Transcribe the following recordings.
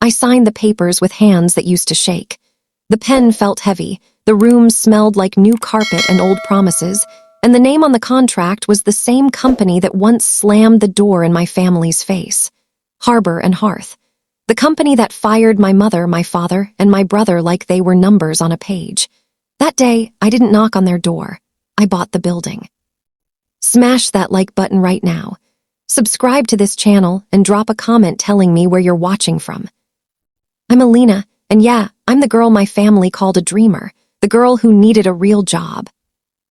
I signed the papers with hands that used to shake. The pen felt heavy, the room smelled like new carpet and old promises, and the name on the contract was the same company that once slammed the door in my family's face. Harbor and Hearth. The company that fired my mother, my father, and my brother like they were numbers on a page. That day, I didn't knock on their door. I bought the building. Smash that like button right now. Subscribe to this channel and drop a comment telling me where you're watching from. I'm Alina, and yeah, I'm the girl my family called a dreamer, the girl who needed a real job.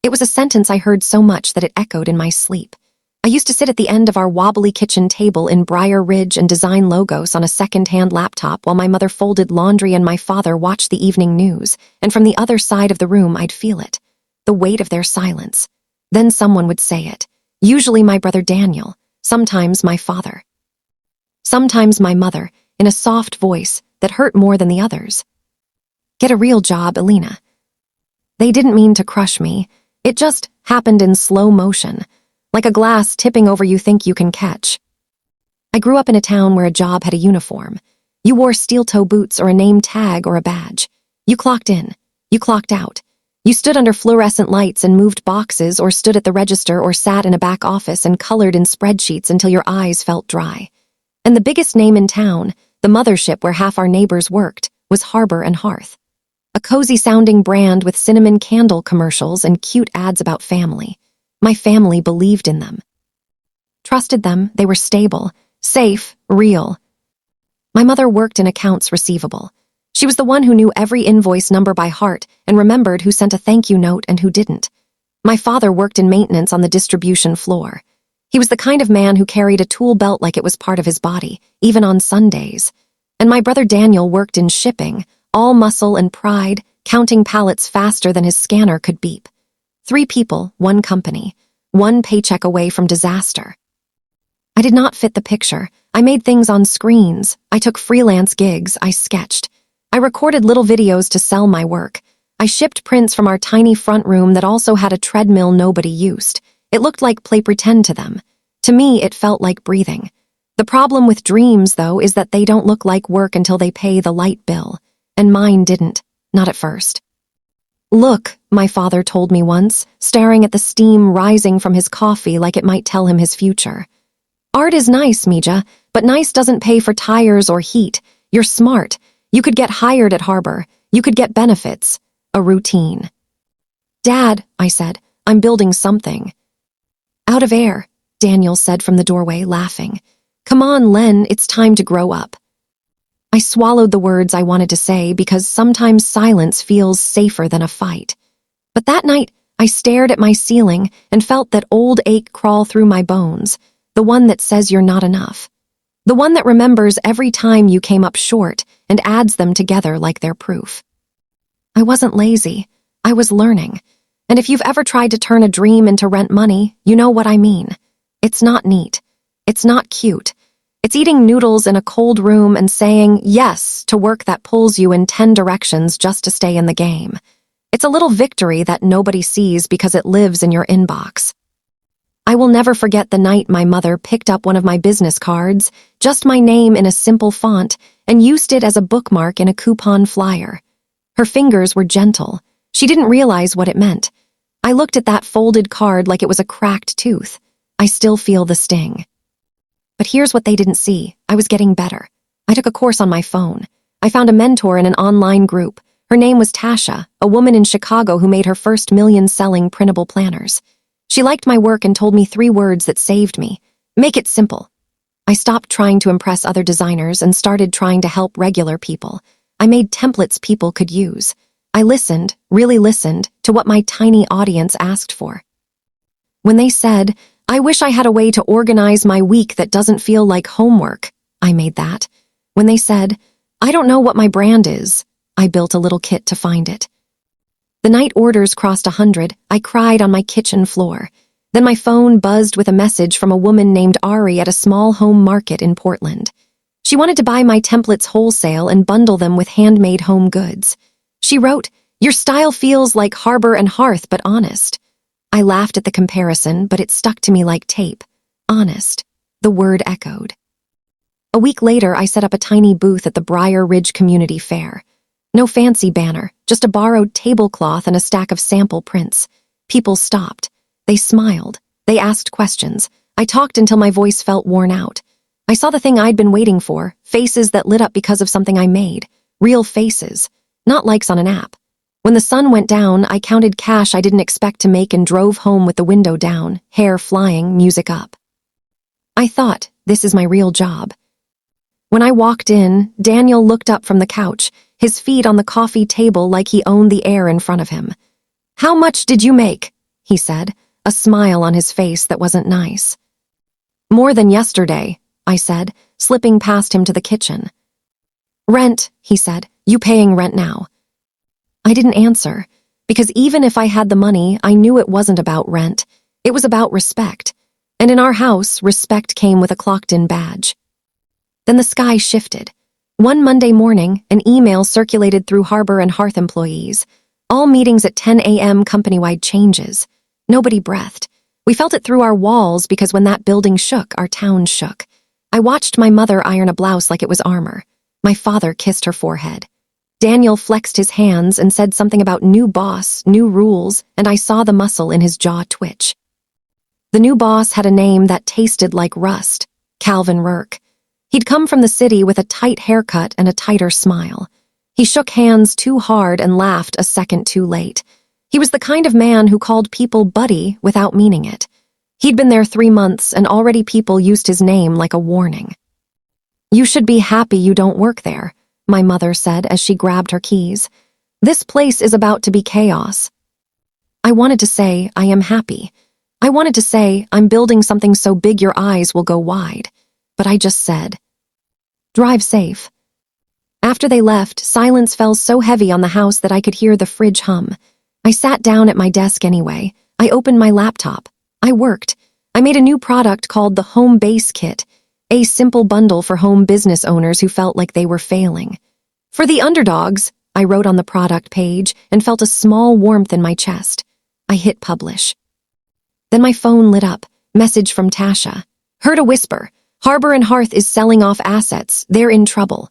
It was a sentence I heard so much that it echoed in my sleep. I used to sit at the end of our wobbly kitchen table in Briar Ridge and design logos on a second-hand laptop while my mother folded laundry and my father watched the evening news, and from the other side of the room I'd feel it, the weight of their silence. Then someone would say it, usually my brother Daniel, sometimes my father. Sometimes my mother, in a soft voice that hurt more than the others. Get a real job, Alina. They didn't mean to crush me. It just happened in slow motion, like a glass tipping over you think you can catch. I grew up in a town where a job had a uniform. You wore steel-toe boots or a name tag or a badge. You clocked in. You clocked out. You stood under fluorescent lights and moved boxes or stood at the register or sat in a back office and colored in spreadsheets until your eyes felt dry. And the biggest name in town, the mothership where half our neighbors worked, was Harbor and Hearth. A cozy-sounding brand with cinnamon candle commercials and cute ads about family. My family believed in them. Trusted them, they were stable, safe, real. My mother worked in accounts receivable. She was the one who knew every invoice number by heart and remembered who sent a thank you note and who didn't. My father worked in maintenance on the distribution floor. He was the kind of man who carried a tool belt like it was part of his body, even on Sundays. And my brother Daniel worked in shipping, all muscle and pride, counting pallets faster than his scanner could beep. 3 people, 1 company, 1 paycheck away from disaster. I did not fit the picture. I made things on screens. I took freelance gigs. I sketched. I recorded little videos to sell my work. I shipped prints from our tiny front room that also had a treadmill nobody used. It looked like play pretend to them. To me, it felt like breathing. The problem with dreams, though, is that they don't look like work until they pay the light bill. And mine didn't. Not at first. Look, my father told me once, staring at the steam rising from his coffee like it might tell him his future. Art is nice, Mija, but nice doesn't pay for tires or heat. You're smart. You could get hired at Harbor. You could get benefits. A routine. Dad, I said, I'm building something. Out of air, Daniel said from the doorway, laughing. Come on, Len, it's time to grow up. I swallowed the words I wanted to say because sometimes silence feels safer than a fight. But that night, I stared at my ceiling and felt that old ache crawl through my bones, the one that says you're not enough. The one that remembers every time you came up short and adds them together like they're proof. I wasn't lazy. I was learning. And if you've ever tried to turn a dream into rent money, you know what I mean. It's not neat. It's not cute. It's eating noodles in a cold room and saying yes to work that pulls you in 10 directions just to stay in the game. It's a little victory that nobody sees because it lives in your inbox. I will never forget the night my mother picked up one of my business cards, just my name in a simple font, and used it as a bookmark in a coupon flyer. Her fingers were gentle. She didn't realize what it meant. I looked at that folded card like it was a cracked tooth. I still feel the sting. But here's what they didn't see. I was getting better. I took a course on my phone. I found a mentor in an online group. Her name was Tasha, a woman in Chicago who made her first million-selling printable planners. She liked my work and told me 3 words that saved me. Make it simple. I stopped trying to impress other designers and started trying to help regular people. I made templates people could use. I listened, really listened, to what my tiny audience asked for. When they said, I wish I had a way to organize my week that doesn't feel like homework, I made that. When they said, I don't know what my brand is, I built a little kit to find it. The night orders crossed 100, I cried on my kitchen floor. Then my phone buzzed with a message from a woman named Ari at a small home market in Portland. She wanted to buy my templates wholesale and bundle them with handmade home goods. She wrote, Your style feels like Harbor and Hearth, but honest. I laughed at the comparison, but it stuck to me like tape. Honest. The word echoed. A week later, I set up a tiny booth at the Briar Ridge Community Fair. No fancy banner, just a borrowed tablecloth and a stack of sample prints. People stopped. They smiled. They asked questions. I talked until my voice felt worn out. I saw the thing I'd been waiting for, faces that lit up because of something I made. Real faces, not likes on an app. When the sun went down, I counted cash I didn't expect to make and drove home with the window down, hair flying, music up. I thought, this is my real job. When I walked in, Daniel looked up from the couch, his feet on the coffee table like he owned the air in front of him. "How much did you make?" he said, a smile on his face that wasn't nice. "More than yesterday," I said, slipping past him to the kitchen. "Rent," he said. "You paying rent now?" I didn't answer, because even if I had the money, I knew it wasn't about rent. It was about respect. And in our house, respect came with a clocked-in badge. Then the sky shifted. One Monday morning, an email circulated through Harbor and Hearth employees. All meetings at 10 a.m. company-wide changes. Nobody breathed. We felt it through our walls because when that building shook, our town shook. I watched my mother iron a blouse like it was armor. My father kissed her forehead. Daniel flexed his hands and said something about new boss, new rules, and I saw the muscle in his jaw twitch. The new boss had a name that tasted like rust, Calvin Rourke. He'd come from the city with a tight haircut and a tighter smile. He shook hands too hard and laughed a second too late. He was the kind of man who called people buddy without meaning it. He'd been there 3 months and already people used his name like a warning. "You should be happy you don't work there," my mother said as she grabbed her keys. "This place is about to be chaos." I wanted to say, I am happy. I wanted to say, I'm building something so big your eyes will go wide. But I just said, "Drive safe." After they left, silence fell so heavy on the house that I could hear the fridge hum. I sat down at my desk anyway. I opened my laptop. I worked. I made a new product called the Home Base Kit, a simple bundle for home business owners who felt like they were failing. "For the underdogs," I wrote on the product page and felt a small warmth in my chest. I hit publish. Then my phone lit up. Message from Tasha. "Heard a whisper. Harbor and Hearth is selling off assets. They're in trouble."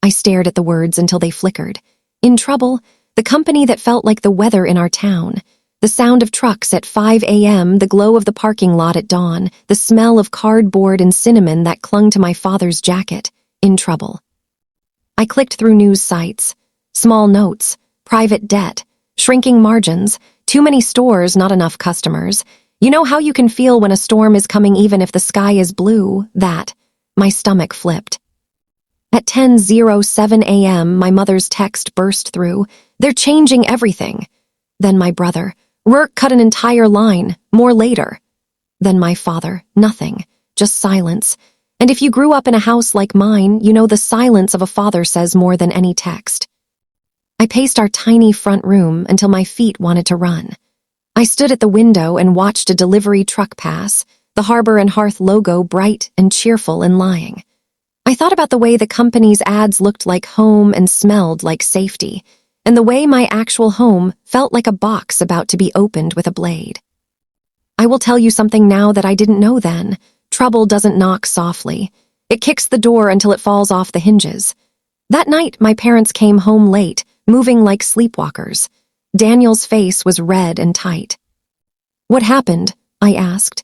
I stared at the words until they flickered. In trouble? The company that felt like the weather in our town. The sound of trucks at 5 a.m., the glow of the parking lot at dawn, the smell of cardboard and cinnamon that clung to my father's jacket. In trouble. I clicked through news sites. Small notes, private debt, shrinking margins, too many stores, not enough customers. You know how you can feel when a storm is coming even if the sky is blue? That. My stomach flipped. At 10:07 a.m., my mother's text burst through. "They're changing everything." Then my brother. "Rourke cut an entire line. More later." Then my father. Nothing. Just silence. And if you grew up in a house like mine, you know the silence of a father says more than any text. I paced our tiny front room until my feet wanted to run. I stood at the window and watched a delivery truck pass, the Harbor and Hearth logo bright and cheerful and lying. I thought about the way the company's ads looked like home and smelled like safety, and the way my actual home felt like a box about to be opened with a blade. I will tell you something now that I didn't know then. Trouble doesn't knock softly. It kicks the door until it falls off the hinges. That night, my parents came home late, moving like sleepwalkers. Daniel's face was red and tight. "What happened?" I asked.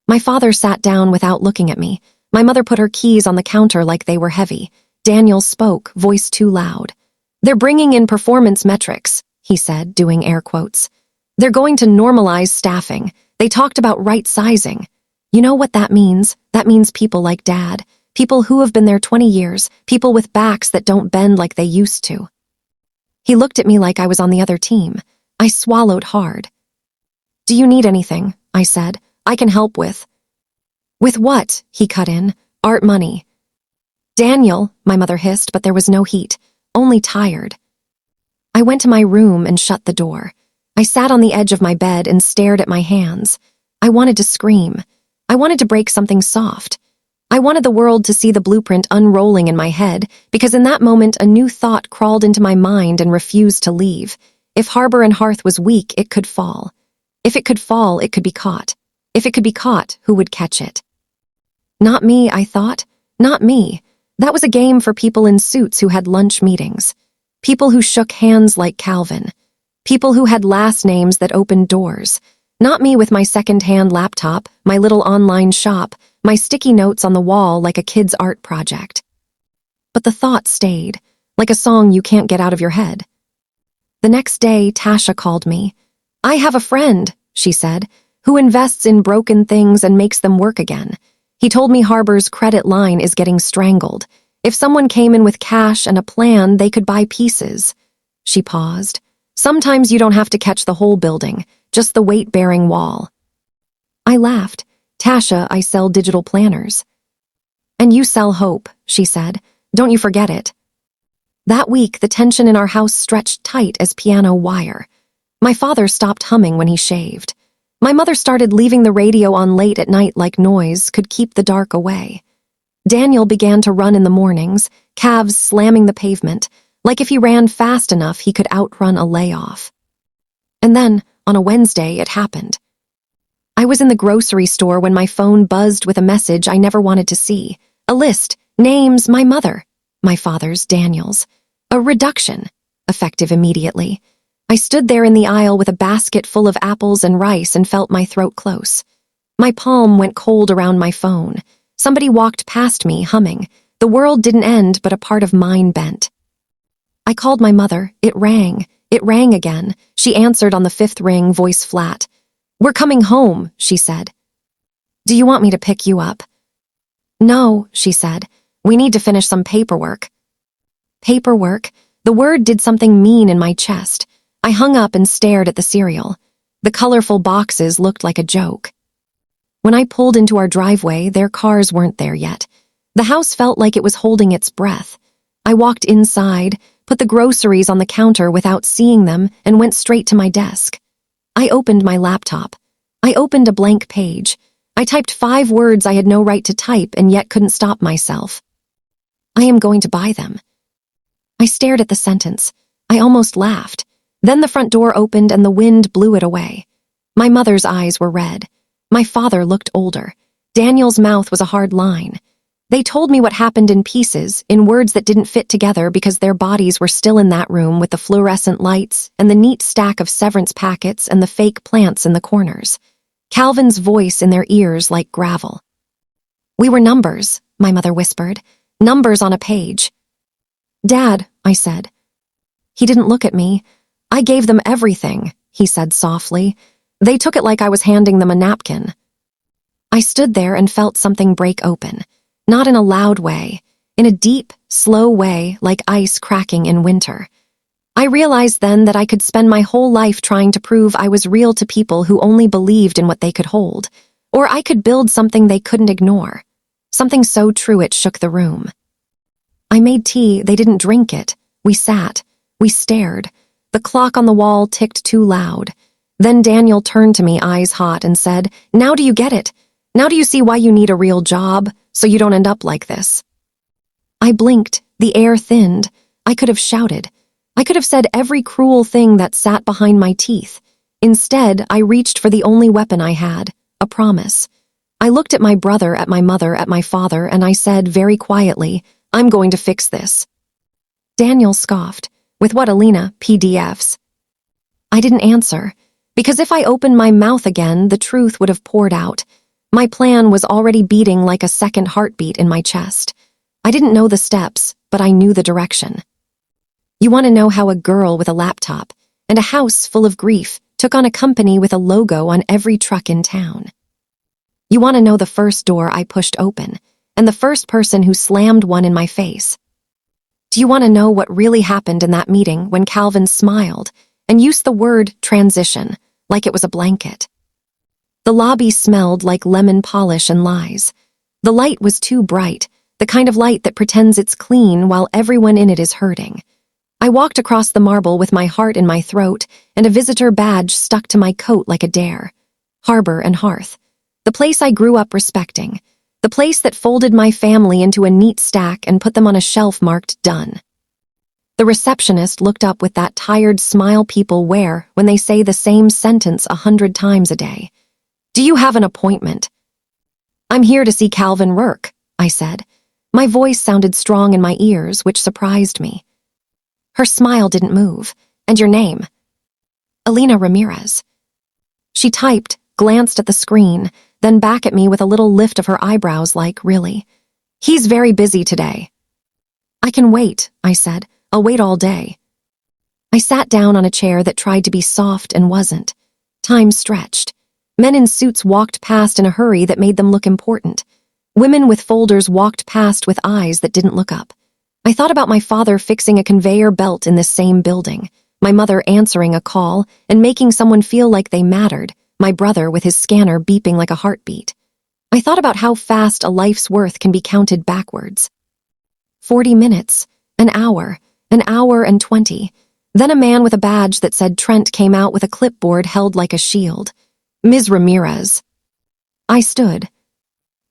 My father sat down without looking at me. My mother put her keys on the counter like they were heavy. Daniel spoke, voice too loud. "They're bringing in performance metrics," he said, doing air quotes. "They're going to normalize staffing. They talked about right sizing. You know what that means? That means people like Dad, people who have been there 20 years, people with backs that don't bend like they used to." He looked at me like I was on the other team. I swallowed hard. "Do you need anything?" I said. "I can help with." "With what?" he cut in. "Art money." "Daniel," my mother hissed, but there was no heat, only tired. I went to my room and shut the door. I sat on the edge of my bed and stared at my hands. I wanted to scream. I wanted to break something soft. I wanted the world to see the blueprint unrolling in my head, because in that moment a new thought crawled into my mind and refused to leave. If Harbor and Hearth was weak, it could fall. If it could fall, it could be caught. If it could be caught, who would catch it? Not me, I thought. Not me. That was a game for people in suits who had lunch meetings. People who shook hands like Calvin. People who had last names that opened doors. Not me with my second-hand laptop, my little online shop, my sticky notes on the wall like a kid's art project. But the thought stayed, like a song you can't get out of your head. The next day, Tasha called me. "I have a friend," she said, "who invests in broken things and makes them work again. He told me Harbor's credit line is getting strangled. If someone came in with cash and a plan, they could buy pieces." She paused. "Sometimes you don't have to catch the whole building, just the weight-bearing wall." I laughed. "Tasha, I sell digital planners." "And you sell hope," she said. "Don't you forget it." That week, the tension in our house stretched tight as piano wire. My father stopped humming when he shaved. My mother started leaving the radio on late at night like noise could keep the dark away. Daniel began to run in the mornings, calves slamming the pavement, like if he ran fast enough he could outrun a layoff. And then, on a Wednesday, it happened. I was in the grocery store when my phone buzzed with a message I never wanted to see. A list, names, my mother, my father's, Daniel's. A reduction, effective immediately. I stood there in the aisle with a basket full of apples and rice and felt my throat close. My palm went cold around my phone. Somebody walked past me, humming. The world didn't end, but a part of mine bent. I called my mother. It rang. It rang again. She answered on the fifth ring, voice flat. "We're coming home," she said. "Do you want me to pick you up?" "No," she said. "We need to finish some paperwork." Paperwork? The word did something mean in my chest. I hung up and stared at the cereal. The colorful boxes looked like a joke. When I pulled into our driveway, their cars weren't there yet. The house felt like it was holding its breath. I walked inside, put the groceries on the counter without seeing them, and went straight to my desk. I opened my laptop. I opened a blank page. I typed 5 words I had no right to type and yet couldn't stop myself. "I am going to buy them." I stared at the sentence. I almost laughed. Then the front door opened and the wind blew it away. My mother's eyes were red. My father looked older. Daniel's mouth was a hard line. They told me what happened in pieces, in words that didn't fit together because their bodies were still in that room with the fluorescent lights and the neat stack of severance packets and the fake plants in the corners. Calvin's voice in their ears like gravel. "We were numbers," my mother whispered. "Numbers on a page." "Dad," I said. He didn't look at me. "I gave them everything," he said softly. "They took it like I was handing them a napkin." I stood there and felt something break open. Not in a loud way, in a deep, slow way like ice cracking in winter. I realized then that I could spend my whole life trying to prove I was real to people who only believed in what they could hold, or I could build something they couldn't ignore, something so true it shook the room. I made tea, they didn't drink it. We sat, we stared. The clock on the wall ticked too loud. Then Daniel turned to me, eyes hot, and said, "Now do you get it? Now do you see why you need a real job, so you don't end up like this?" I blinked, the air thinned. I could have shouted. I could have said every cruel thing that sat behind my teeth. Instead, I reached for the only weapon I had, a promise. I looked at my brother, at my mother, at my father, and I said very quietly, "I'm going to fix this." Daniel scoffed. "With what, Alina? PDFs?" I didn't answer, because if I opened my mouth again, the truth would have poured out. My plan was already beating like a second heartbeat in my chest. I didn't know the steps, but I knew the direction. You want to know how a girl with a laptop and a house full of grief took on a company with a logo on every truck in town? You want to know the first door I pushed open and the first person who slammed one in my face? Do you want to know what really happened in that meeting when Calvin smiled and used the word transition like it was a blanket? The lobby smelled like lemon polish and lies. The light was too bright, the kind of light that pretends it's clean while everyone in it is hurting. I walked across the marble with my heart in my throat and a visitor badge stuck to my coat like a dare. Harbor and Hearth. The place I grew up respecting. The place that folded my family into a neat stack and put them on a shelf marked done. The receptionist looked up with that tired smile people wear when they say the same sentence 100 times a day. "Do you have an appointment?" "I'm here to see Calvin Rourke," I said. My voice sounded strong in my ears, which surprised me. Her smile didn't move. And your name? Alina Ramirez. She typed, glanced at the screen, then back at me with a little lift of her eyebrows like, really? He's very busy today. I can wait, I said. I'll wait all day. I sat down on a chair that tried to be soft and wasn't. Time stretched. Men in suits walked past in a hurry that made them look important. Women with folders walked past with eyes that didn't look up. I thought about my father fixing a conveyor belt in this same building, my mother answering a call and making someone feel like they mattered, my brother with his scanner beeping like a heartbeat. I thought about how fast a life's worth can be counted backwards. 40 minutes, an hour and 20. Then a man with a badge that said Trent came out with a clipboard held like a shield. Ms. Ramirez. I stood.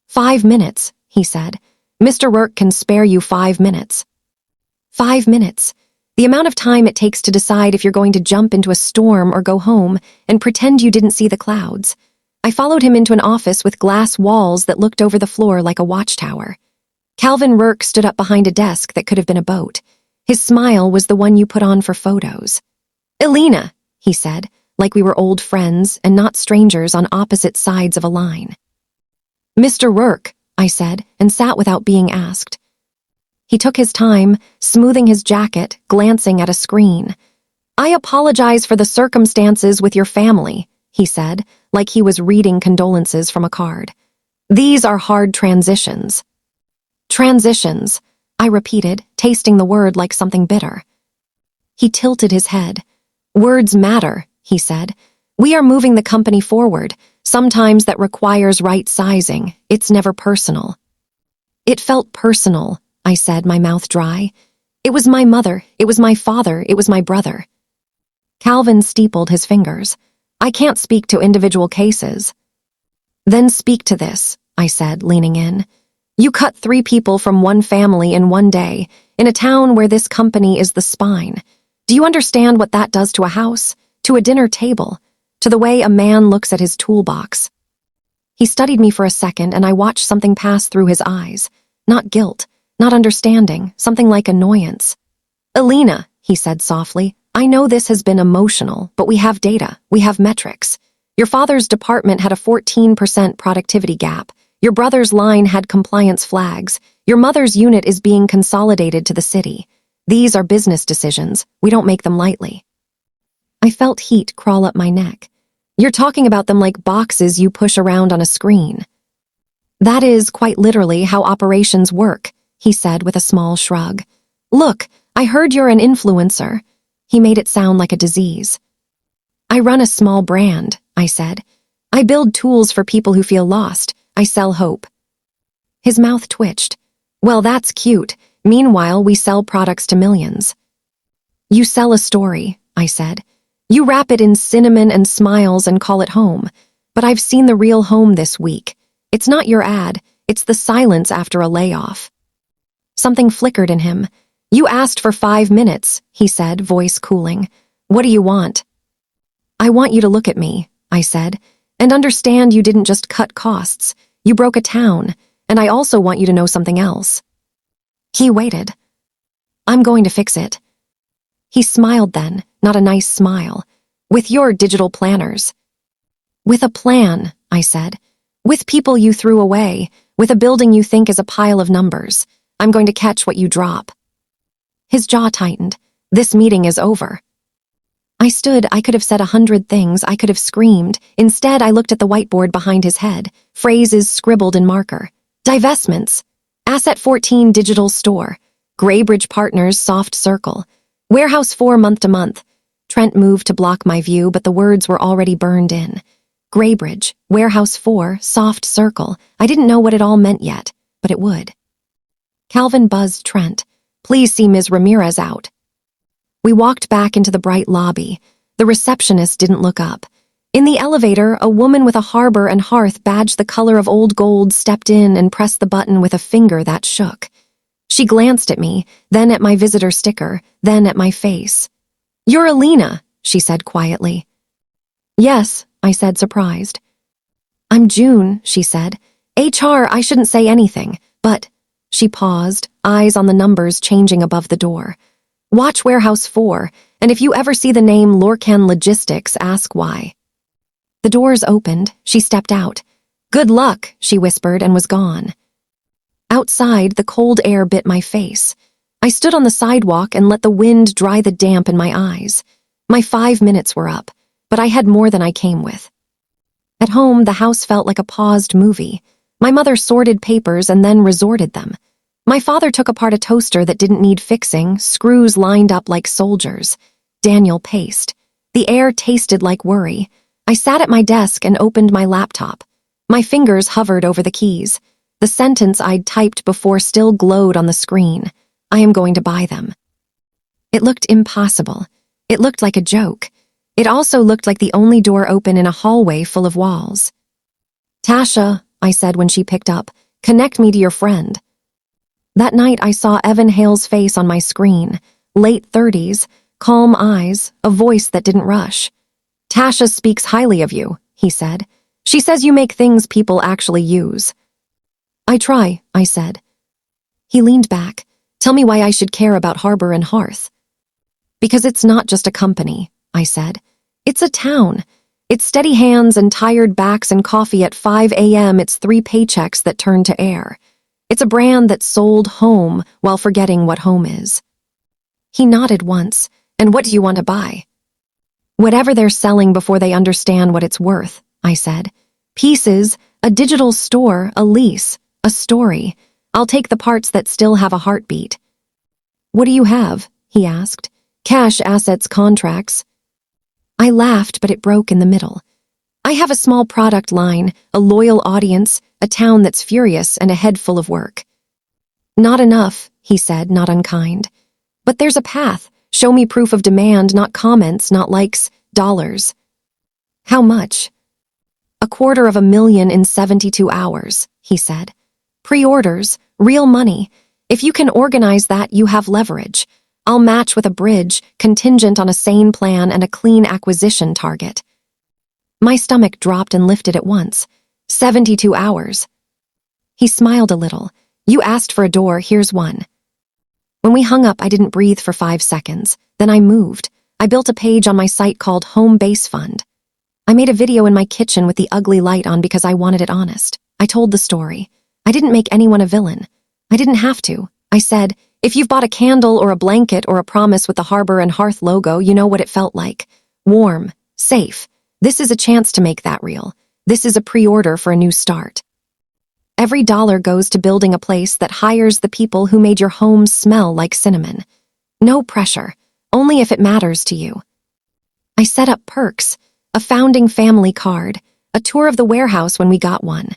5 minutes, he said. Mr. Rourke can spare you 5 minutes. 5 minutes. The amount of time it takes to decide if you're going to jump into a storm or go home and pretend you didn't see the clouds. I followed him into an office with glass walls that looked over the floor like a watchtower. Calvin Rourke stood up behind a desk that could have been a boat. His smile was the one you put on for photos. Alina, he said, like we were old friends and not strangers on opposite sides of a line. Mr. Rourke, I said, and sat without being asked. He took his time, smoothing his jacket, glancing at a screen. I apologize for the circumstances with your family, he said, like he was reading condolences from a card. These are hard transitions. Transitions, I repeated, tasting the word like something bitter. He tilted his head. Words matter, he said. We are moving the company forward. Sometimes that requires right sizing. It's never personal. It felt personal, I said, my mouth dry. It was my mother, it was my father, it was my brother. Calvin steepled his fingers. I can't speak to individual cases. Then speak to this, I said, leaning in. You cut 3 people from one family in one day, in a town where this company is the spine. Do you understand what that does to a house, to a dinner table, to the way a man looks at his toolbox? He studied me for a second, and I watched something pass through his eyes. Not guilt, not understanding, something like annoyance. Alina, he said softly, I know this has been emotional, but we have data, we have metrics. Your father's department had a 14% productivity gap. Your brother's line had compliance flags. Your mother's unit is being consolidated to the city. These are business decisions. We don't make them lightly. I felt heat crawl up my neck. You're talking about them like boxes you push around on a screen. That is, quite literally, how operations work, he said with a small shrug. Look, I heard you're an influencer. He made it sound like a disease. I run a small brand, I said. I build tools for people who feel lost. I sell hope. His mouth twitched. Well, that's cute. Meanwhile, we sell products to millions. You sell a story, I said. You wrap it in cinnamon and smiles and call it home. But I've seen the real home this week. It's not your ad, it's the silence after a layoff. Something flickered in him. You asked for 5 minutes, he said, voice cooling. What do you want? I want you to look at me, I said, and understand you didn't just cut costs. You broke a town, and I also want you to know something else. He waited. I'm going to fix it. He smiled then, not a nice smile. With your digital planners. With a plan, I said. With people you threw away, with a building you think is a pile of numbers. I'm going to catch what you drop. His jaw tightened. This meeting is over. I stood. I could have said 100 things. I could have screamed. Instead, I looked at the whiteboard behind his head, phrases scribbled in marker. Divestments. Asset 14 digital store. Graybridge Partners soft circle. Warehouse 4 month to month. Trent moved to block my view, but the words were already burned in. Graybridge, Warehouse 4, soft circle. I didn't know what it all meant yet, but it would. Calvin buzzed Trent. Please see Ms. Ramirez out. We walked back into the bright lobby. The receptionist didn't look up. In the elevator, a woman with a harbor and hearth badge the color of old gold stepped in and pressed the button with a finger that shook. She glanced at me, then at my visitor sticker, then at my face. You're Alina, she said quietly. Yes, I said, surprised. I'm June, she said. HR, I shouldn't say anything, but She paused, eyes on the numbers changing above the door. Watch Warehouse 4, and if you ever see the name Lorcan Logistics, ask why. The doors opened. She stepped out. Good luck, she whispered and was gone. Outside, the cold air bit my face. I stood on the sidewalk and let the wind dry the damp in my eyes. My 5 minutes were up, but I had more than I came with. At home, the house felt like a paused movie. My mother sorted papers and then resorted them. My father took apart a toaster that didn't need fixing, screws lined up like soldiers. Daniel paced. The air tasted like worry. I sat at my desk and opened my laptop. My fingers hovered over the keys. The sentence I'd typed before still glowed on the screen. I am going to buy them. It looked impossible. It looked like a joke. It also looked like the only door open in a hallway full of walls. Tasha, I said when she picked up, connect me to your friend. That night I saw Evan Hale's face on my screen, late 30s, calm eyes, a voice that didn't rush. Tasha speaks highly of you, he said. She says you make things people actually use. I try, I said. He leaned back. Tell me why I should care about Harbor and Hearth. Because it's not just a company, I said. It's a town. It's steady hands and tired backs and coffee at 5 a.m. It's 3 paychecks that turn to air. It's a brand that sold home while forgetting what home is. He nodded once. And what do you want to buy? Whatever they're selling before they understand what it's worth, I said. Pieces, a digital store, a lease, a story. I'll take the parts that still have a heartbeat. What do you have? He asked. Cash, assets, contracts. I laughed, but it broke in the middle. I have a small product line, a loyal audience, a town that's furious, and a head full of work. Not enough, he said, not unkind. But there's a path. Show me proof of demand, not comments, not likes, dollars. How much? $250,000 in 72 hours, he said. Pre-orders, real money. If you can organize that, you have leverage. I'll match with a bridge, contingent on a sane plan and a clean acquisition target. My stomach dropped and lifted at once. 72 hours. He smiled a little. You asked for a door, here's one. When we hung up, I didn't breathe for 5 seconds. Then I moved. I built a page on my site called Home Base Fund. I made a video in my kitchen with the ugly light on because I wanted it honest. I told the story. I didn't make anyone a villain. I didn't have to. I said, if you've bought a candle or a blanket or a promise with the Harbor and Hearth logo, you know what it felt like. Warm, safe. This is a chance to make that real. This is a pre-order for a new start. Every dollar goes to building a place that hires the people who made your home smell like cinnamon. No pressure, only if it matters to you. I set up perks, a founding family card, a tour of the warehouse when we got one,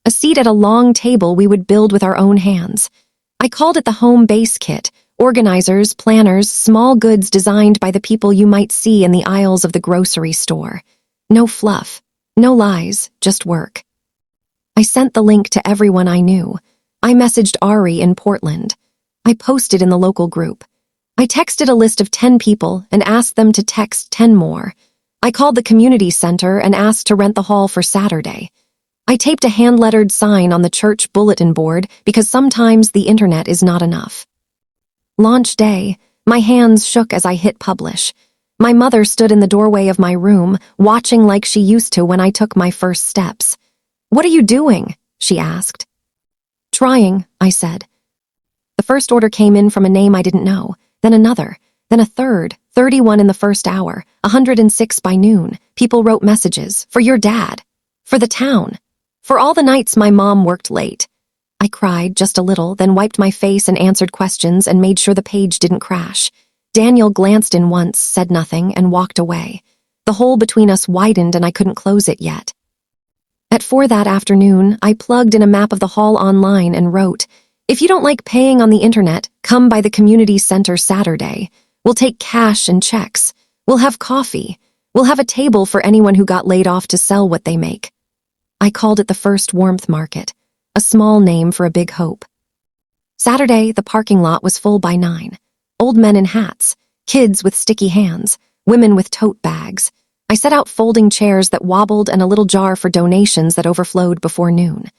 a seat at a long table we would build with our own hands. I called it the Home Base Kit, organizers, planners, small goods designed by the people you might see in the aisles of the grocery store. No fluff, no lies, just work. I sent the link to everyone I knew. I messaged Ari in Portland. I posted in the local group. I texted a list of 10 people and asked them to text 10 more. I called the community center and asked to rent the hall for Saturday. I taped a hand-lettered sign on the church bulletin board because sometimes the internet is not enough. Launch day, my hands shook as I hit publish. My mother stood in the doorway of my room, watching like she used to when I took my first steps. What are you doing? She asked. Trying, I said. The first order came in from a name I didn't know, then another, then a third, 31 in the first hour, 106 by noon. People wrote messages, for your dad, for the town, for all the nights my mom worked late. I cried just a little, then wiped my face and answered questions and made sure the page didn't crash. Daniel glanced in once, said nothing, and walked away. The hole between us widened and I couldn't close it yet. At 4 that afternoon, I plugged in a map of the hall online and wrote, if you don't like paying on the internet, come by the community center Saturday. We'll take cash and checks. We'll have coffee. We'll have a table for anyone who got laid off to sell what they make. I called it the First Warmth Market, a small name for a big hope. Saturday, the parking lot was full by 9. Old men in hats, kids with sticky hands, women with tote bags. I set out folding chairs that wobbled and a little jar for donations that overflowed before noon.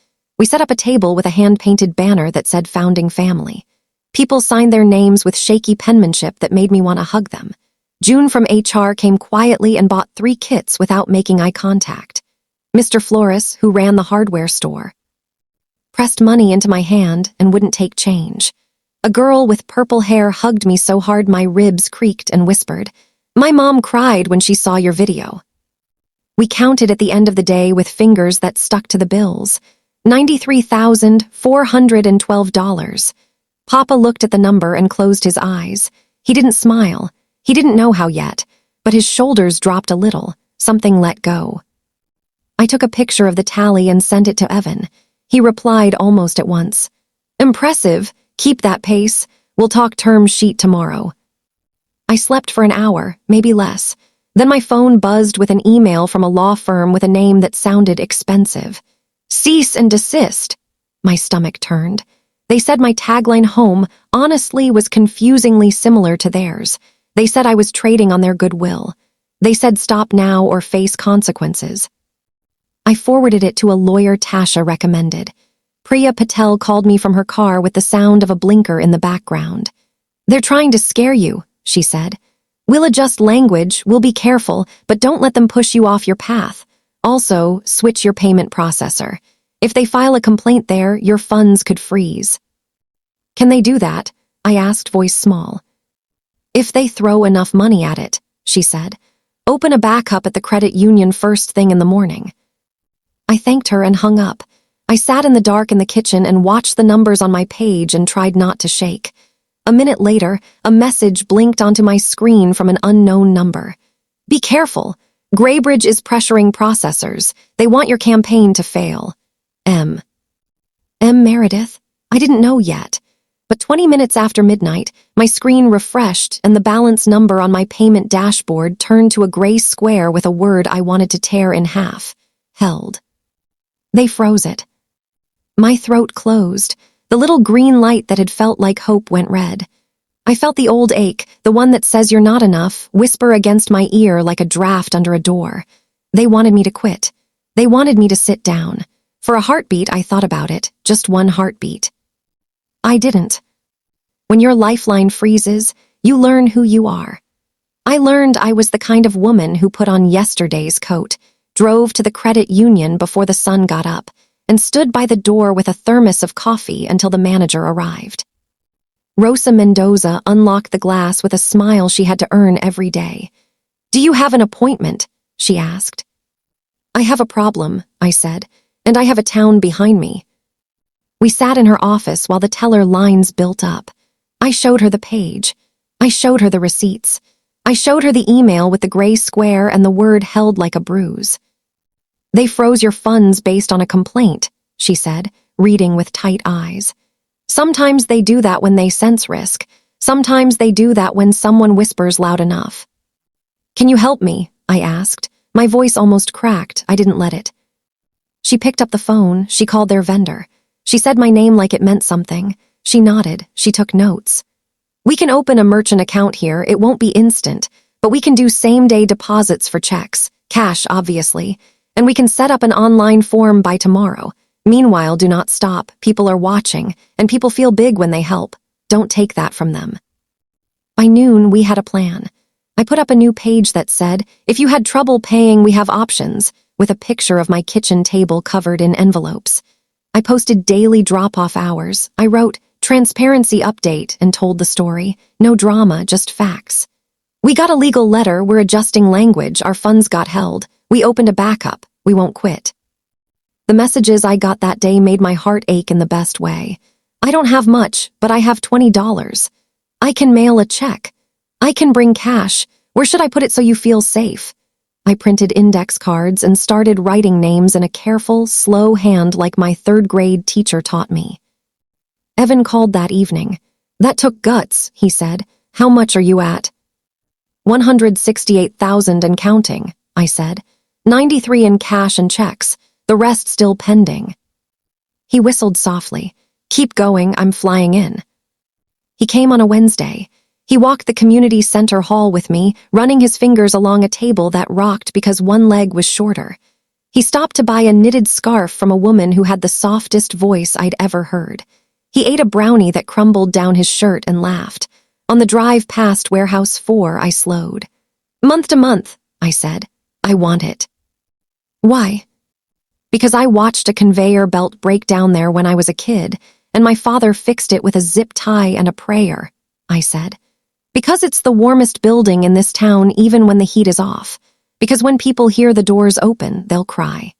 We set up a table with a hand-painted banner that said Founding Family. People signed their names with shaky penmanship that made me want to hug them. June from HR came quietly and bought 3 kits without making eye contact. Mr. Flores, who ran the hardware store, pressed money into my hand and wouldn't take change. A girl with purple hair hugged me so hard my ribs creaked and whispered, "My mom cried when she saw your video." We counted at the end of the day with fingers that stuck to the bills. $93,412. Papa looked at the number and closed his eyes. He didn't smile. He didn't know how yet, but his shoulders dropped a little. Something let go. I took a picture of the tally and sent it to Evan. He replied almost at once. "Impressive. Keep that pace. We'll talk term sheet tomorrow." I slept for an hour, maybe less. Then my phone buzzed with an email from a law firm with a name that sounded expensive. "Cease and desist." My stomach turned. They said my tagline home, honestly, was confusingly similar to theirs. They said I was trading on their goodwill. They said stop now or face consequences. I forwarded it to a lawyer Tasha recommended. Priya Patel called me from her car with the sound of a blinker in the background. "They're trying to scare you," she said. "We'll adjust language, we'll be careful, but don't let them push you off your path. Also, switch your payment processor. If they file a complaint there, your funds could freeze." "Can they do that?" I asked, voice small. "If they throw enough money at it," she said. "Open a backup at the credit union first thing in the morning." I thanked her and hung up. I sat in the dark in the kitchen and watched the numbers on my page and tried not to shake. A minute later, a message blinked onto my screen from an unknown number. "Be careful. Graybridge is pressuring processors. They want your campaign to fail. M. Meredith? I didn't know yet. But 20 minutes after midnight, my screen refreshed and the balance number on my payment dashboard turned to a gray square with a word I wanted to tear in half. Held. They froze it. My throat closed. The little green light that had felt like hope went red. I felt the old ache, the one that says you're not enough, whisper against my ear like a draft under a door. They wanted me to quit. They wanted me to sit down. For a heartbeat, I thought about it, just one heartbeat. I didn't. When your lifeline freezes, you learn who you are. I learned I was the kind of woman who put on yesterday's coat, drove to the credit union before the sun got up, and stood by the door with a thermos of coffee until the manager arrived. Rosa Mendoza unlocked the glass with a smile she had to earn every day. "Do you have an appointment?" she asked. "I have a problem," I said, "and I have a town behind me." We sat in her office while the teller lines built up. I showed her the page. I showed her the receipts. I showed her the email with the gray square and the word held like a bruise. "They froze your funds based on a complaint," she said, reading with tight eyes. "Sometimes they do that when they sense risk. Sometimes they do that when someone whispers loud enough." "Can you help me?" I asked. My voice almost cracked. I didn't let it. She picked up the phone. She called their vendor. She said my name like it meant something. She nodded. She took notes. "We can open a merchant account here. It won't be instant, but we can do same-day deposits for checks. Cash, obviously. And we can set up an online form by tomorrow. Meanwhile, do not stop. People are watching, and people feel big when they help. Don't take that from them." By noon, we had a plan. I put up a new page that said, "If you had trouble paying, we have options," with a picture of my kitchen table covered in envelopes. I posted daily drop-off hours. I wrote, "Transparency update," and told the story. No drama, just facts. "We got a legal letter. We're adjusting language. Our funds got held. We opened a backup. We won't quit." The messages I got that day made my heart ache in the best way. I don't have much, but I have $20. I can mail a check. I can bring cash. Where should I put it so you feel safe? I printed index cards and started writing names in a careful, slow hand like my third-grade teacher taught me. Evan called that evening. "That took guts," he said. "How much are you at?" 168,000 and counting, I said. 93 in cash and checks, the rest still pending. He whistled softly. "Keep going, I'm flying in." He came on a Wednesday. He walked the community center hall with me, running his fingers along a table that rocked because one leg was shorter. He stopped to buy a knitted scarf from a woman who had the softest voice I'd ever heard. He ate a brownie that crumbled down his shirt and laughed. On the drive past Warehouse 4, I slowed. "Month to month," I said. "I want it." "Why?" "Because I watched a conveyor belt break down there when I was a kid, and my father fixed it with a zip tie and a prayer," I said. "Because it's the warmest building in this town even when the heat is off. Because when people hear the doors open, they'll cry."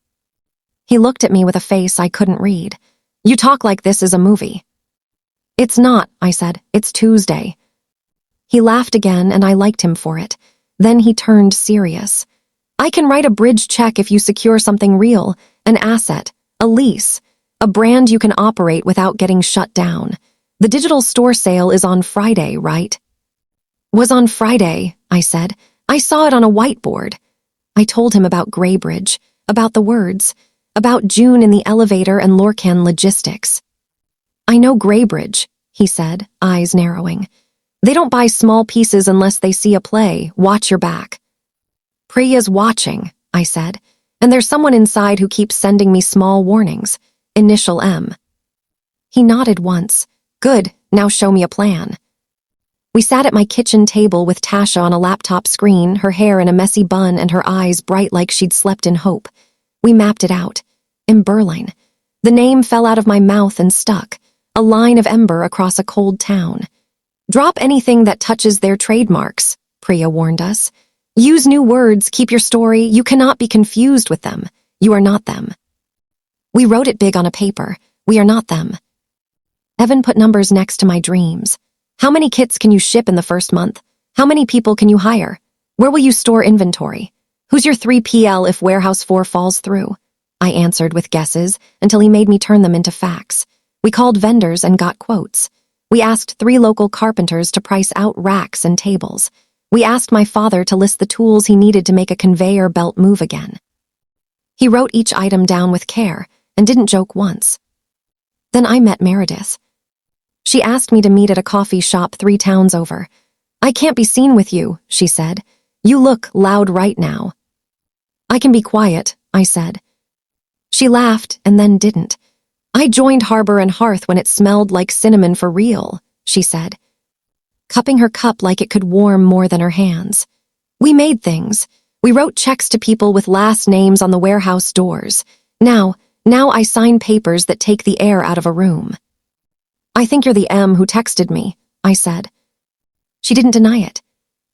He looked at me with a face I couldn't read. "You talk like this is a movie." "It's not," I said. "It's Tuesday." He laughed again, and I liked him for it. Then he turned serious. "I can write a bridge check if you secure something real, an asset, a lease, a brand you can operate without getting shut down. The digital store sale is on Friday, right?" "Was on Friday," I said. "I saw it on a whiteboard." I told him about Graybridge, about the words, about June in the elevator and Lorcan logistics. "I know Graybridge," he said, eyes narrowing. "They don't buy small pieces unless they see a play. Watch your back." "Priya's watching," I said, "and there's someone inside who keeps sending me small warnings. Initial M." He nodded once. "Good, now show me a plan." We sat at my kitchen table with Tasha on a laptop screen, her hair in a messy bun and her eyes bright like she'd slept in hope. We mapped it out. Imberline. The name fell out of my mouth and stuck, a line of ember across a cold town. "Drop anything that touches their trademarks," Priya warned us. "Use new words, keep your story. You cannot be confused with them. You are not them." We wrote it big on a paper. We are not them. Evan put numbers next to my dreams. "How many kits can you ship in the first month? How many people can you hire? Where will you store inventory? Who's your 3PL if Warehouse 4 falls through?" I answered with guesses until he made me turn them into facts. We called vendors and got quotes. We asked 3 local carpenters to price out racks and tables. We asked my father to list the tools he needed to make a conveyor belt move again. He wrote each item down with care and didn't joke once. Then I met Meredith. She asked me to meet at a coffee shop 3 towns over. "I can't be seen with you," she said. "You look loud right now." "I can be quiet," I said. She laughed and then didn't. "I joined Harbor and Hearth when it smelled like cinnamon for real," she said, cupping her cup like it could warm more than her hands. "We made things. We wrote checks to people with last names on the warehouse doors. Now I sign papers that take the air out of a room." "I think you're the M who texted me," I said. She didn't deny it.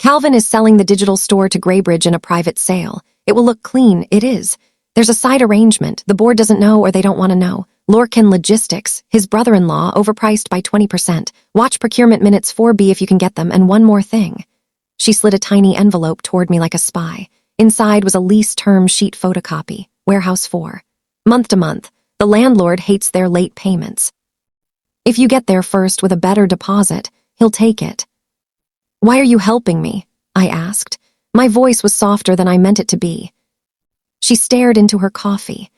"Calvin is selling the digital store to Graybridge in a private sale. It will look clean, it is. There's a side arrangement. The board doesn't know or they don't want to know. Lorcan Logistics, his brother-in-law, overpriced by 20%. Watch procurement minutes 4B if you can get them, and one more thing." She slid a tiny envelope toward me like a spy. Inside was a lease term sheet photocopy, Warehouse 4. "Month to month. The landlord hates their late payments. If you get there first with a better deposit, he'll take it." "Why are you helping me?" I asked. My voice was softer than I meant it to be. She stared into her coffee.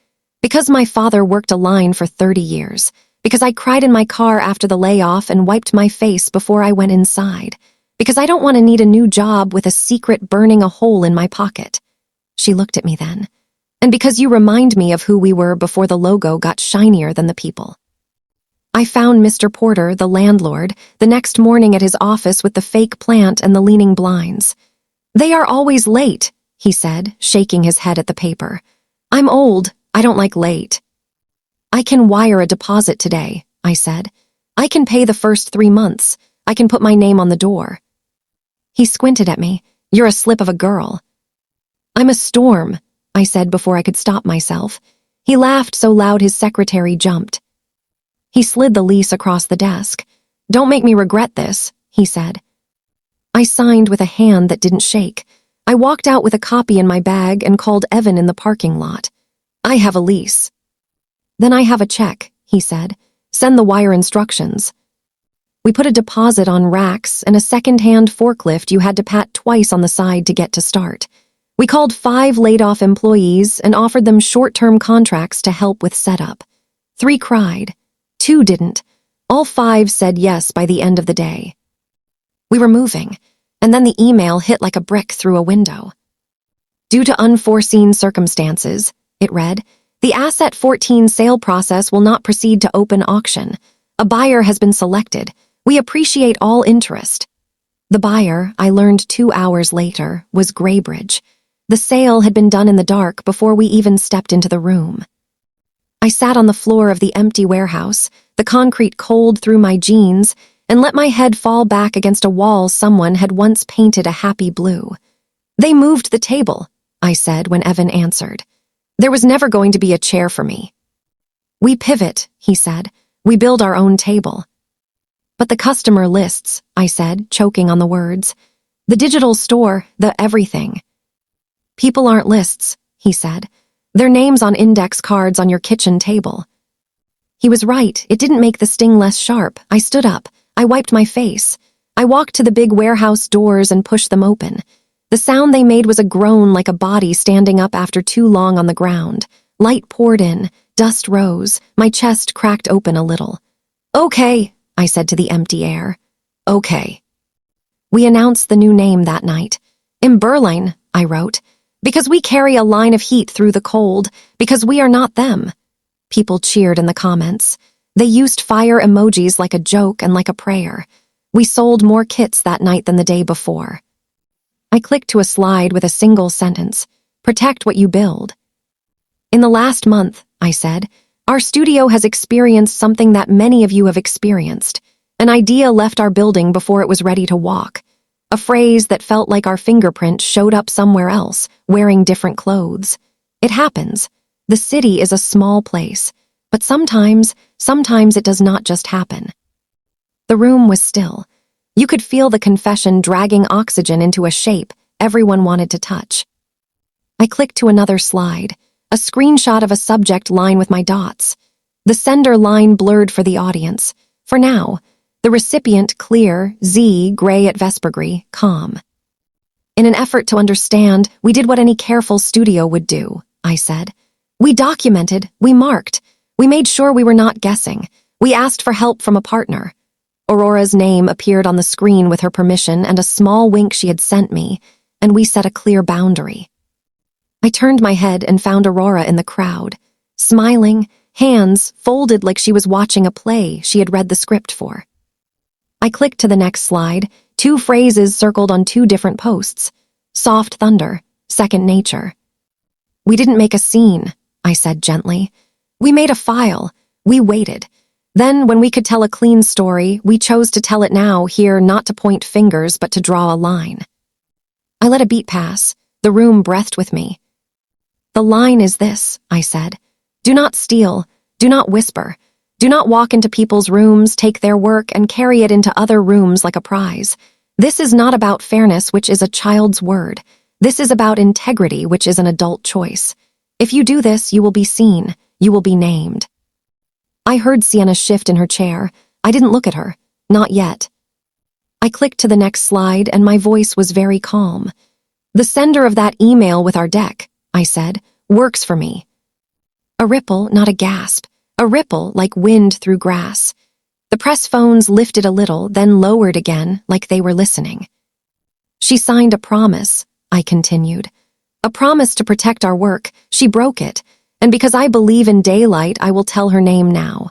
"Because my father worked a line for 30 years. Because I cried in my car after the layoff and wiped my face before I went inside. Because I don't want to need a new job with a secret burning a hole in my pocket." She looked at me then. "And because you remind me of who we were before the logo got shinier than the people." I found Mr. Porter, the landlord, the next morning at his office with the fake plant and the leaning blinds. "They are always late," he said, shaking his head at the paper. "I'm old. I don't like late." "I can wire a deposit today," I said. "I can pay the first 3 months. I can put my name on the door." He squinted at me. "You're a slip of a girl." "I'm a storm," I said before I could stop myself. He laughed so loud his secretary jumped. He slid the lease across the desk. "Don't make me regret this," he said. I signed with a hand that didn't shake. I walked out with a copy in my bag and called Evan in the parking lot. "I have a lease." "Then I have a check," he said. "Send the wire instructions." We put a deposit on racks and a second-hand forklift you had to pat twice on the side to get to start. We called 5 laid-off employees and offered them short-term contracts to help with setup. 3 cried. 2 didn't. All 5 said yes by the end of the day. We were moving, and then the email hit like a brick through a window. "Due to unforeseen circumstances," it read. The Asset 14 sale process will not proceed to open auction. A buyer has been selected. We appreciate all interest. The buyer, I learned 2 hours later, was Graybridge. The sale had been done in the dark before we even stepped into the room. I sat on the floor of the empty warehouse, the concrete cold through my jeans, and let my head fall back against a wall someone had once painted a happy blue. They moved the table, I said when Evan answered. There was never going to be a chair for me. We pivot, he said. We build our own table. But the customer lists, I said, choking on the words. The digital store, the everything. People aren't lists, he said. They're names on index cards on your kitchen table. He was right. It didn't make the sting less sharp. I stood up. I wiped my face. I walked to the big warehouse doors and pushed them open. The sound they made was a groan like a body standing up after too long on the ground. Light poured in. Dust rose. My chest cracked open a little. Okay, I said to the empty air. Okay. We announced the new name that night. In Berlin, I wrote. Because we carry a line of heat through the cold. Because we are not them. People cheered in the comments. They used fire emojis like a joke and like a prayer. We sold more kits that night than the day before. I clicked to a slide with a single sentence. Protect what you build. In the last month, I said, our studio has experienced something that many of you have experienced. An idea left our building before it was ready to walk. A phrase that felt like our fingerprint showed up somewhere else, wearing different clothes. It happens. The city is a small place, but sometimes it does not just happen. The room was still. You could feel the confession dragging oxygen into a shape everyone wanted to touch. I clicked to another slide, a screenshot of a subject line with my dots. The sender line blurred for the audience. For now, the recipient clear, Z, gray at vespergris, calm. In an effort to understand, we did what any careful studio would do, I said. We documented, we marked, we made sure we were not guessing. We asked for help from a partner. Aurora's name appeared on the screen with her permission and a small wink she had sent me, and we set a clear boundary. I turned my head and found Aurora in the crowd, smiling, hands folded like she was watching a play she had read the script for. I clicked to the next slide, 2 phrases circled on 2 different posts. Soft thunder, second nature. We didn't make a scene, I said gently. We made a file. We waited. Then, when we could tell a clean story, we chose to tell it now, here, not to point fingers, but to draw a line. I let a beat pass. The room breathed with me. The line is this, I said. Do not steal. Do not whisper. Do not walk into people's rooms, take their work, and carry it into other rooms like a prize. This is not about fairness, which is a child's word. This is about integrity, which is an adult choice. If you do this, you will be seen. You will be named. I heard Sienna shift in her chair. I didn't look at her. Not yet. I clicked to the next slide, and my voice was very calm. The sender of that email with our deck, I said, works for me. A ripple, not a gasp. A ripple like wind through grass. The press phones lifted a little, then lowered again, like they were listening. She signed a promise, I continued. A promise to protect our work. She broke it. And because I believe in daylight, I will tell her name now.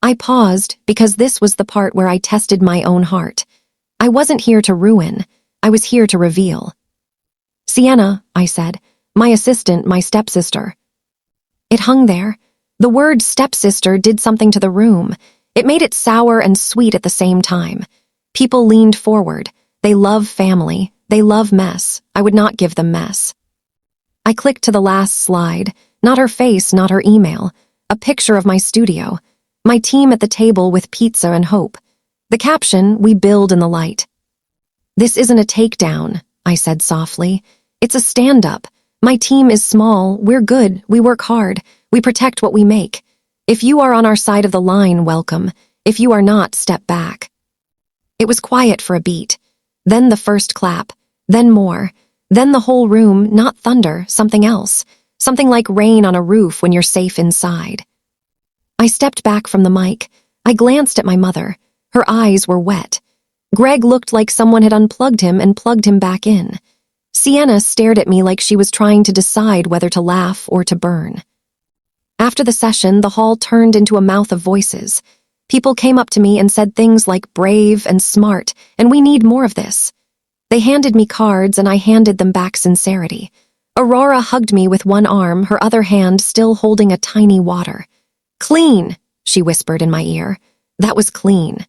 I paused because this was the part where I tested my own heart. I wasn't here to ruin. I was here to reveal. Sienna, I said, my assistant, my stepsister. It hung there. The word stepsister did something to the room. It made it sour and sweet at the same time. People leaned forward. They love family. They love mess. I would not give them mess. I clicked to the last slide. Not her face, not her email. A picture of my studio. My team at the table with pizza and hope. The caption, we build in the light. This isn't a takedown, I said softly. It's a stand-up. My team is small. We're good. We work hard. We protect what we make. If you are on our side of the line, welcome. If you are not, step back. It was quiet for a beat. Then the first clap. Then more. Then the whole room, not thunder, something else. Something like rain on a roof when you're safe inside. I stepped back from the mic. I glanced at my mother. Her eyes were wet. Greg looked like someone had unplugged him and plugged him back in. Sienna stared at me like she was trying to decide whether to laugh or to burn. After the session, the hall turned into a mouth of voices. People came up to me and said things like brave and smart, and we need more of this. They handed me cards and I handed them back sincerity. Aurora hugged me with one arm, her other hand still holding a tiny water. "Clean," she whispered in my ear. That was clean.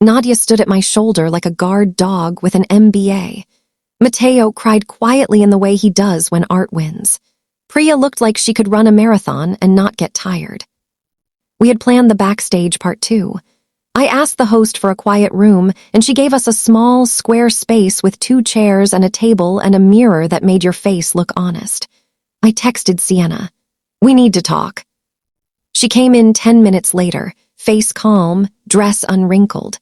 Nadia stood at my shoulder like a guard dog with an MBA. Mateo cried quietly in the way he does when art wins. Priya looked like she could run a marathon and not get tired. We had planned the backstage part 2. I asked the host for a quiet room, and she gave us a small, square space with 2 chairs and a table and a mirror that made your face look honest. I texted Sienna, "We need to talk." She came in 10 minutes later, face calm, dress unwrinkled.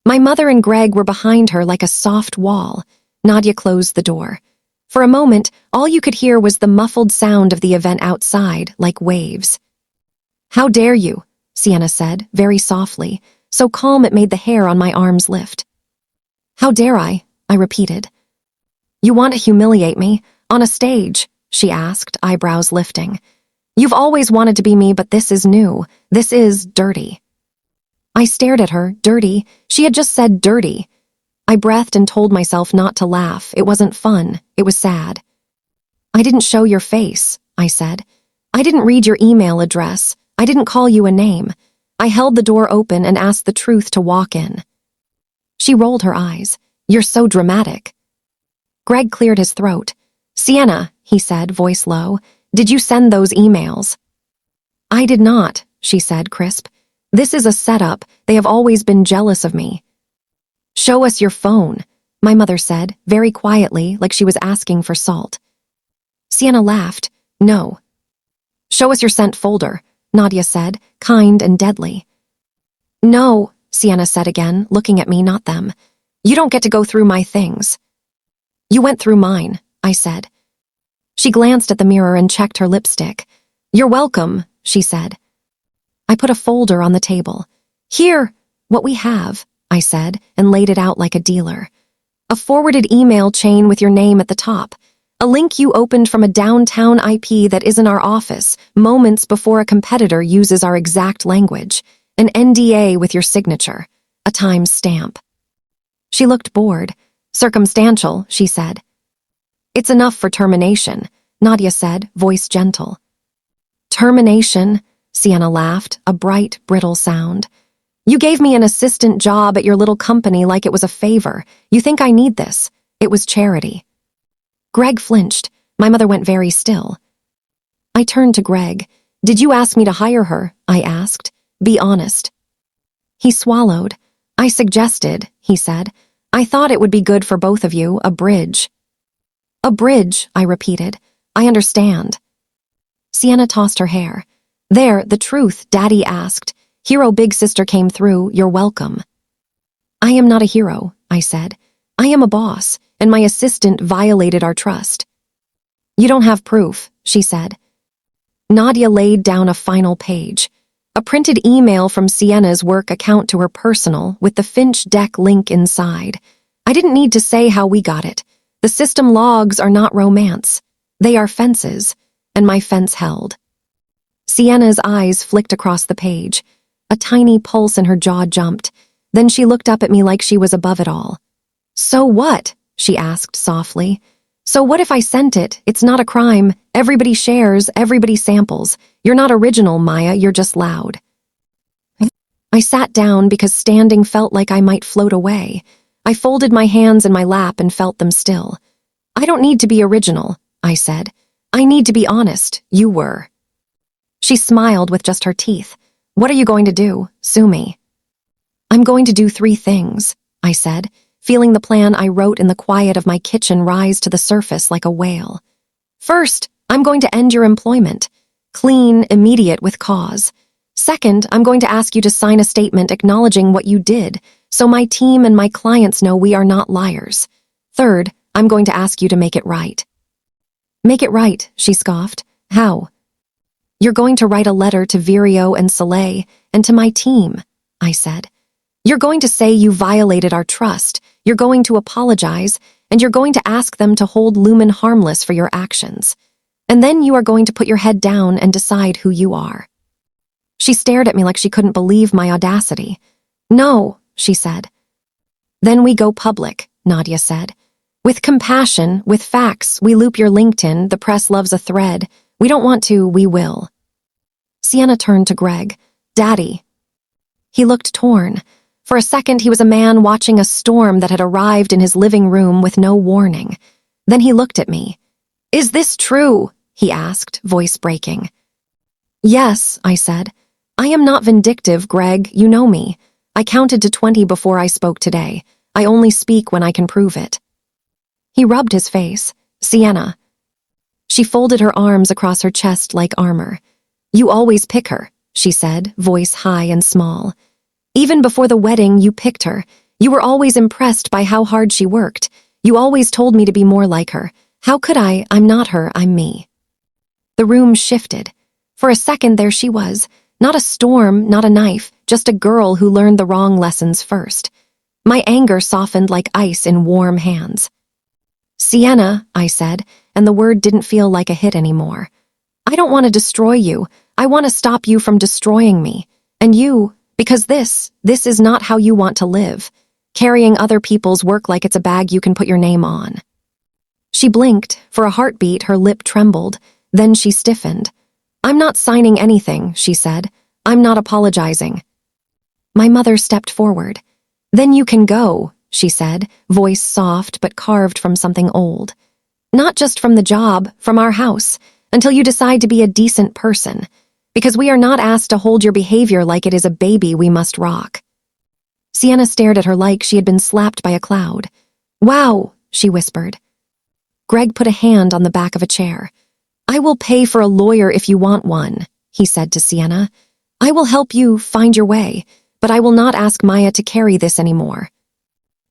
My mother and Greg were behind her like a soft wall. Nadia closed the door. For a moment, all you could hear was the muffled sound of the event outside, like waves. "How dare you?" Sienna said, very softly, so calm it made the hair on my arms lift. "How dare I?" I repeated. "You want to humiliate me? On a stage?" she asked, eyebrows lifting. "You've always wanted to be me, but this is new. This is dirty." I stared at her. Dirty? She had just said dirty. I breathed and told myself not to laugh. It wasn't fun. It was sad. "I didn't show your face," I said. "I didn't read your email address. I didn't call you a name. I held the door open and asked the truth to walk in." She rolled her eyes. "You're so dramatic." Greg cleared his throat. "Sienna," he said, voice low, "did you send those emails?" "I did not," she said, crisp. "This is a setup. They have always been jealous of me." "Show us your phone," my mother said, very quietly, like she was asking for salt. Sienna laughed. "No." "Show us your sent folder," Nadia said, kind and deadly. "No," Sienna said again, looking at me, not them. "You don't get to go through my things." "You went through mine," I said. She glanced at the mirror and checked her lipstick. "You're welcome," she said. I put a folder on the table. "Here, what we have," I said, and laid it out like a dealer. "A forwarded email chain with your name at the top. A link you opened from a downtown IP that isn't our office, moments before a competitor uses our exact language. An NDA with your signature. A time stamp." She looked bored. "Circumstantial," she said. "It's enough for termination," Nadia said, voice gentle. "Termination?" Sienna laughed, a bright, brittle sound. "You gave me an assistant job at your little company like it was a favor. You think I need this? It was charity." Greg flinched. My mother went very still. I turned to Greg. "Did you ask me to hire her?" I asked. "Be honest." He swallowed. "I suggested," he said. "I thought it would be good for both of you, a bridge." "A bridge," I repeated. "I understand." Sienna tossed her hair. "There, the truth," Daddy asked. "Hero big sister came through, you're welcome." "I am not a hero," I said. "I am a boss, and my assistant violated our trust." "You don't have proof," she said. Nadia laid down a final page. A printed email from Sienna's work account to her personal, with the Finch deck link inside. I didn't need to say how we got it. The system logs are not romance. They are fences, and my fence held. Sienna's eyes flicked across the page. A tiny pulse in her jaw jumped. Then she looked up at me like she was above it all. "So what?" she asked softly. "So what if I sent it? It's not a crime. Everybody shares, everybody samples. You're not original, Maya, you're just loud." I sat down because standing felt like I might float away. I folded my hands in my lap and felt them still. "I don't need to be original," I said. "I need to be honest. You were." She smiled with just her teeth. "What are you going to do? Sue me." "I'm going to do 3 things," I said, feeling the plan I wrote in the quiet of my kitchen rise to the surface like a whale. "First, I'm going to end your employment. Clean, immediate, with cause. Second, I'm going to ask you to sign a statement acknowledging what you did, so my team and my clients know we are not liars. Third, I'm going to ask you to make it right." "Make it right," she scoffed. "How?" "You're going to write a letter to Virio and Soleil and to my team," I said. "You're going to say you violated our trust. You're going to apologize, and you're going to ask them to hold Lumen harmless for your actions. And then you are going to put your head down and decide who you are." She stared at me like she couldn't believe my audacity. "No," she said. "Then we go public," Nadia said. "With compassion, with facts, we loop your LinkedIn, the press loves a thread. We don't want to, we will." Sienna turned to Greg. "Daddy." He looked torn. For a second, he was a man watching a storm that had arrived in his living room with no warning. Then he looked at me. "Is this true?" he asked, voice breaking. "Yes," I said. "I am not vindictive, Greg, you know me. I counted to 20 before I spoke today. I only speak when I can prove it." He rubbed his face. "Sienna." She folded her arms across her chest like armor. "You always pick her," she said, voice high and small. "Even before the wedding, you picked her. You were always impressed by how hard she worked. You always told me to be more like her. How could I? I'm not her, I'm me." The room shifted. For a second there she was. Not a storm, not a knife, just a girl who learned the wrong lessons first. My anger softened like ice in warm hands. "Sienna," I said, and the word didn't feel like a hit anymore. "I don't want to destroy you. I want to stop you from destroying me. And you, because this is not how you want to live. Carrying other people's work like it's a bag you can put your name on." She blinked. For a heartbeat, her lip trembled. Then she stiffened. "I'm not signing anything," she said. "I'm not apologizing." My mother stepped forward. "Then you can go," she said, voice soft but carved from something old. "Not just from the job, from our house, until you decide to be a decent person. Because we are not asked to hold your behavior like it is a baby we must rock." Sienna stared at her like she had been slapped by a cloud. "Wow," she whispered. Greg put a hand on the back of a chair. "I will pay for a lawyer if you want one," he said to Sienna. "I will help you find your way, but I will not ask Maya to carry this anymore."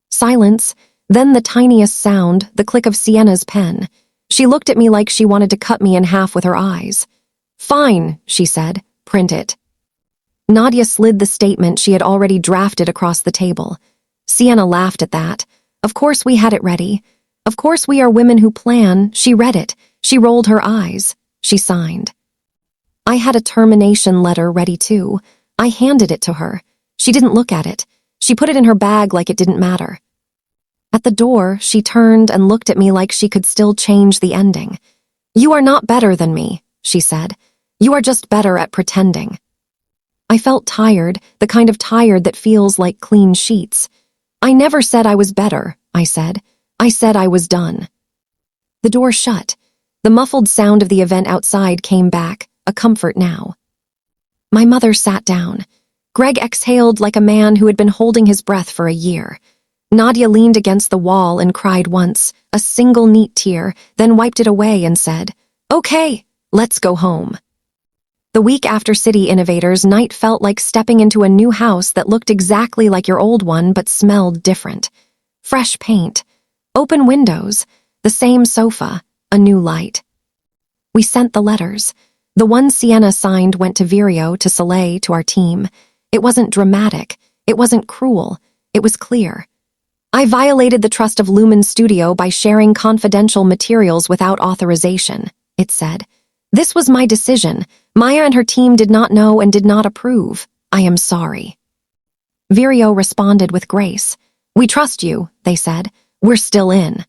Silence, then the tiniest sound, the click of Sienna's pen. She looked at me like she wanted to cut me in half with her eyes. "Fine," she said. "Print it." Nadia slid the statement she had already drafted across the table. Sienna laughed at that. Of course we had it ready. Of course we are women who plan. She read it. She rolled her eyes. She signed. I had a termination letter ready too. I handed it to her. She didn't look at it. She put it in her bag like it didn't matter. At the door, she turned and looked at me like she could still change the ending. "You are not better than me," she said. "You are just better at pretending." I felt tired, the kind of tired that feels like clean sheets. "I never said I was better," I said. "I said I was done." The door shut. The muffled sound of the event outside came back, a comfort now. My mother sat down. Greg exhaled like a man who had been holding his breath for a year. Nadia leaned against the wall and cried once, a single neat tear, then wiped it away and said, "Okay, let's go home." The week after City Innovators, night felt like stepping into a new house that looked exactly like your old one but smelled different. Fresh paint, open windows, the same sofa, a new light. We sent the letters. The one Sienna signed went to Virio, to Soleil, to our team. It wasn't dramatic. It wasn't cruel. It was clear. I violated the trust of Lumen Studio by sharing confidential materials without authorization, it said. This was my decision. Maya and her team did not know and did not approve. I am sorry. Virio responded with grace. We trust you, they said. We're still in.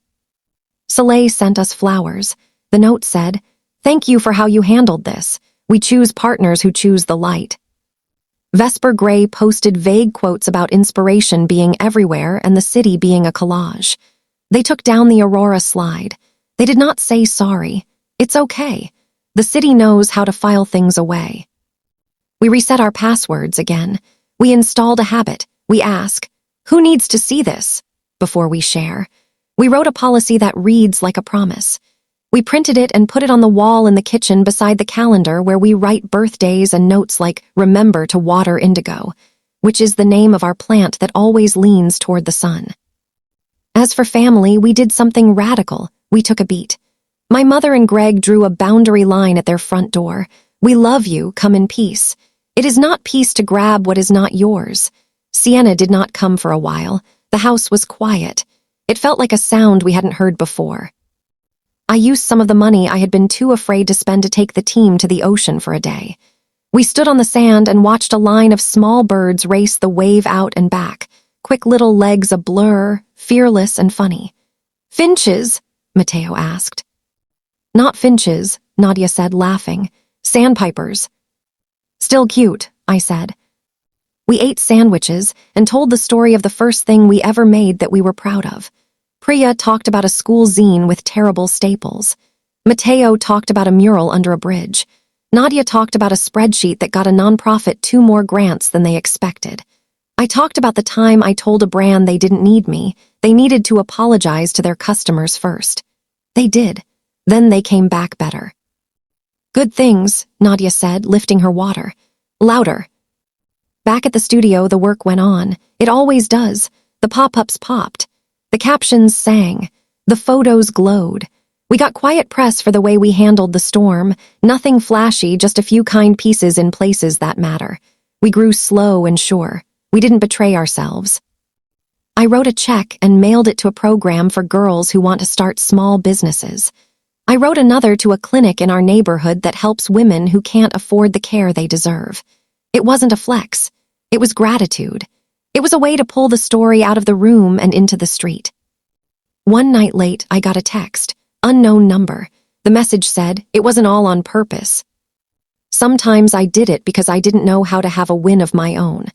Soleil sent us flowers. The note said, thank you for how you handled this. We choose partners who choose the light. Vesper Gray posted vague quotes about inspiration being everywhere and the city being a collage. They took down the Aurora slide. They did not say sorry. It's okay. The city knows how to file things away. We reset our passwords again. We installed a habit. We ask, who needs to see this? Before we share. We wrote a policy that reads like a promise. We printed it and put it on the wall in the kitchen beside the calendar where we write birthdays and notes like, remember to water indigo, which is the name of our plant that always leans toward the sun. As for family, we did something radical. We took a beat. My mother and Greg drew a boundary line at their front door. We love you, come in peace. It is not peace to grab what is not yours. Sienna did not come for a while. The house was quiet. It felt like a sound we hadn't heard before. I used some of the money I had been too afraid to spend to take the team to the ocean for a day. We stood on the sand and watched a line of small birds race the wave out and back, quick little legs a blur, fearless and funny. "Finches?" Mateo asked. "Not finches," Nadia said, laughing. "Sandpipers." "Still cute," I said. We ate sandwiches and told the story of the first thing we ever made that we were proud of. Priya talked about a school zine with terrible staples. Mateo talked about a mural under a bridge. Nadia talked about a spreadsheet that got a nonprofit 2 more grants than they expected. I talked about the time I told a brand they didn't need me. They needed to apologize to their customers first. They did. Then they came back better. "Good things," Nadia said, lifting her water. "Louder." Back at the studio, the work went on. It always does. The pop-ups popped. The captions sang. The photos glowed. We got quiet press for the way we handled the storm. Nothing flashy, just a few kind pieces in places that matter. We grew slow and sure. We didn't betray ourselves. I wrote a check and mailed it to a program for girls who want to start small businesses. I wrote another to a clinic in our neighborhood that helps women who can't afford the care they deserve. It wasn't a flex. It was gratitude. It was a way to pull the story out of the room and into the street. One night late, I got a text. Unknown number. The message said, "It wasn't all on purpose. Sometimes I did it because I didn't know how to have a win of my own.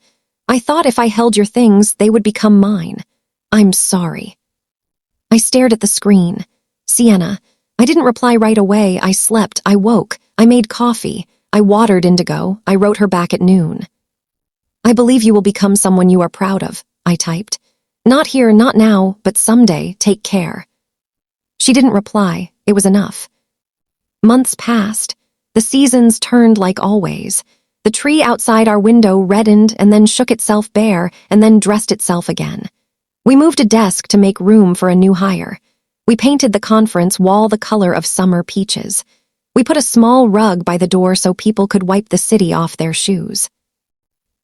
I thought if I held your things, they would become mine. I'm sorry." I stared at the screen. Sienna. I didn't reply right away. I slept. I woke. I made coffee. I watered Indigo. I wrote her back at noon. "I believe you will become someone you are proud of," I typed. "Not here, not now, but someday. Take care." She didn't reply. It was enough. Months passed. The seasons turned like always. The tree outside our window reddened and then shook itself bare and then dressed itself again. We moved a desk to make room for a new hire. We painted the conference wall the color of summer peaches. We put a small rug by the door so people could wipe the city off their shoes.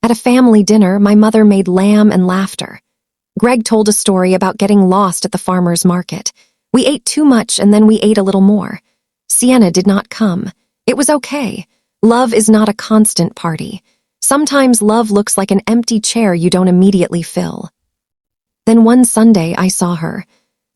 At a family dinner, my mother made lamb and laughter. Greg told a story about getting lost at the farmer's market. We ate too much and then we ate a little more. Sienna did not come. It was okay. Love is not a constant party. Sometimes love looks like an empty chair you don't immediately fill. Then one Sunday, I saw her.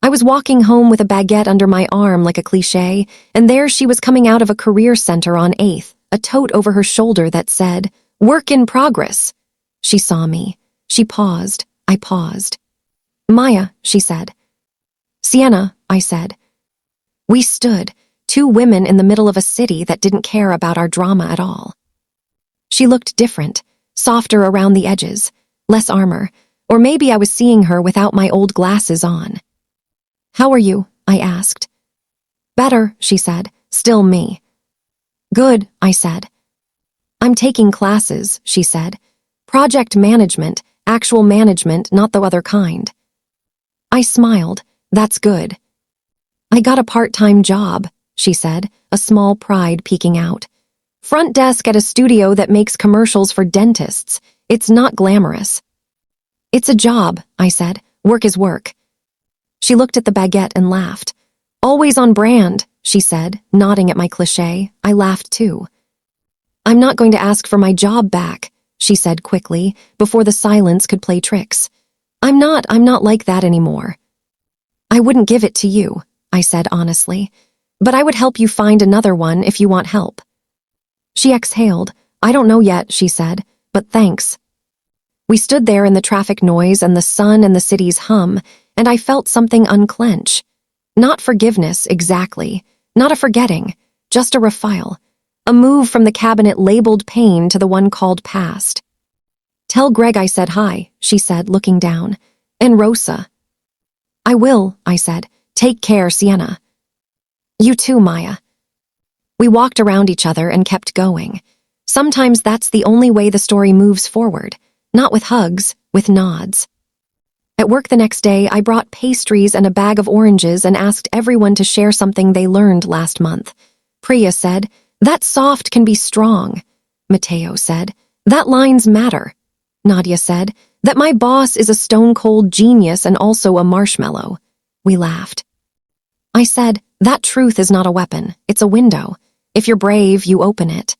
I was walking home with a baguette under my arm like a cliché, and there she was coming out of a career center on 8th, a tote over her shoulder that said, "Work in progress." She saw me. She paused. I paused. "Maya," she said. "Sienna," I said. We stood, 2 women in the middle of a city that didn't care about our drama at all. She looked different, softer around the edges, less armor, or maybe I was seeing her without my old glasses on. "How are you?" I asked. "Better," she said, "still me." "Good," I said. "I'm taking classes," she said. "Project management, actual management, not the other kind." I smiled. "That's good." "I got a part-time job," she said, a small pride peeking out. "Front desk at a studio that makes commercials for dentists. It's not glamorous." "It's a job," I said. "Work is work." She looked at the baguette and laughed. "Always on brand," she said, nodding at my cliché. I laughed too. "I'm not going to ask for my job back," she said quickly, before the silence could play tricks. I'm not like that anymore." "I wouldn't give it to you," I said honestly. "But I would help you find another one if you want help." She exhaled. "I don't know yet," she said, "but thanks." We stood there in the traffic noise and the sun and the city's hum, and I felt something unclench. Not forgiveness, exactly. Not a forgetting. Just a refile. A move from the cabinet labeled pain to the one called past. "Tell Greg I said hi," she said, looking down. "And Rosa." "I will," I said. "Take care, Sienna." "You too, Maya." We walked around each other and kept going. Sometimes that's the only way the story moves forward. Not with hugs, with nods. At work the next day, I brought pastries and a bag of oranges and asked everyone to share something they learned last month. Priya said, "That soft can be strong." Mateo said, "That lines matter." Nadia said, That my boss is a stone-cold genius and also a marshmallow. We laughed. I said, that truth is not a weapon, it's a window. If you're brave, you open it.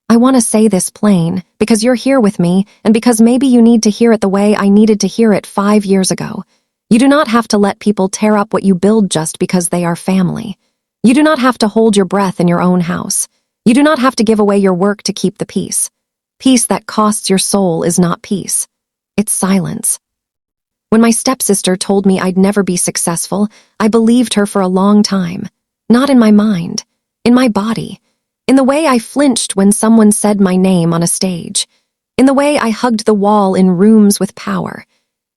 I want to say this plain, because you're here with me, and because maybe you need to hear it the way I needed to hear it 5 years ago. You do not have to let people tear up what you build just because they are family. You do not have to hold your breath in your own house. You do not have to give away your work to keep the peace. Peace that costs your soul is not peace. It's silence. When my stepsister told me I'd never be successful, I believed her for a long time. Not in my mind, in my body. In the way I flinched when someone said my name on a stage. In the way I hugged the wall in rooms with power.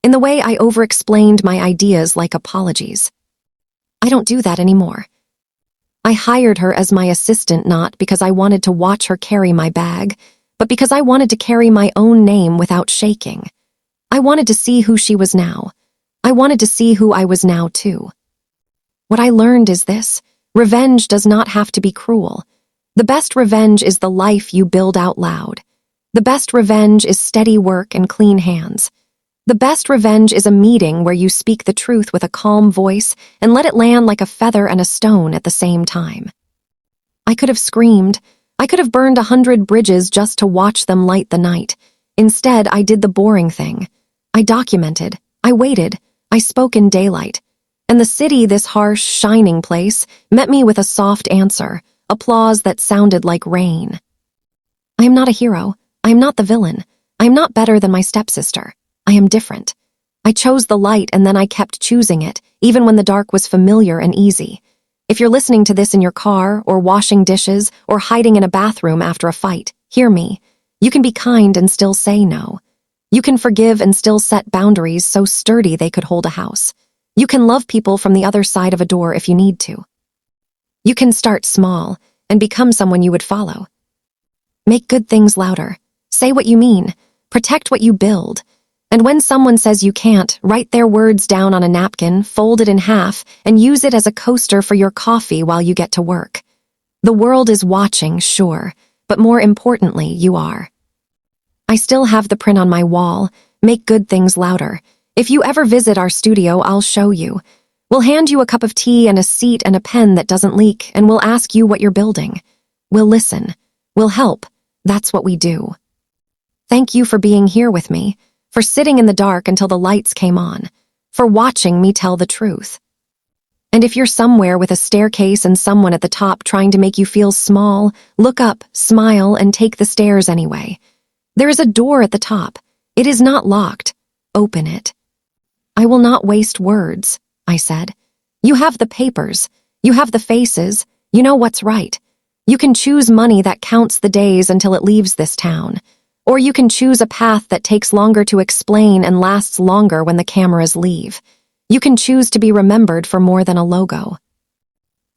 In the way I over-explained my ideas like apologies. I don't do that anymore. I hired her as my assistant not because I wanted to watch her carry my bag, but because I wanted to carry my own name without shaking. I wanted to see who she was now. I wanted to see who I was now too. What I learned is this: revenge does not have to be cruel. The best revenge is the life you build out loud. The best revenge is steady work and clean hands. The best revenge is a meeting where you speak the truth with a calm voice and let it land like a feather and a stone at the same time. I could have screamed. I could have burned 100 bridges just to watch them light the night. Instead, I did the boring thing. I documented. I waited. I spoke in daylight. And the city, this harsh, shining place, met me with a soft answer. Applause that sounded like rain. I am not a hero. I am not the villain. I am not better than my stepsister. I am different. I chose the light and then I kept choosing it, even when the dark was familiar and easy. If you're listening to this in your car, or washing dishes, or hiding in a bathroom after a fight, hear me. You can be kind and still say no. You can forgive and still set boundaries so sturdy they could hold a house. You can love people from the other side of a door if you need to. You can start small and become someone you would follow. Make good things louder. Say what you mean. Protect what you build. And when someone says you can't, write their words down on a napkin, fold it in half, and use it as a coaster for your coffee while you get to work. The world is watching, sure, but more importantly, you are. I still have the print on my wall. Make good things louder. If you ever visit our studio, I'll show you. We'll hand you a cup of tea and a seat and a pen that doesn't leak, and we'll ask you what you're building. We'll listen. We'll help. That's what we do. Thank you for being here with me, for sitting in the dark until the lights came on, for watching me tell the truth. And if you're somewhere with a staircase and someone at the top trying to make you feel small, look up, smile, and take the stairs anyway. There is a door at the top. It is not locked. Open it. I will not waste words, I said. You have the papers. You have the faces. You know what's right. You can choose money that counts the days until it leaves this town. Or you can choose a path that takes longer to explain and lasts longer when the cameras leave. You can choose to be remembered for more than a logo.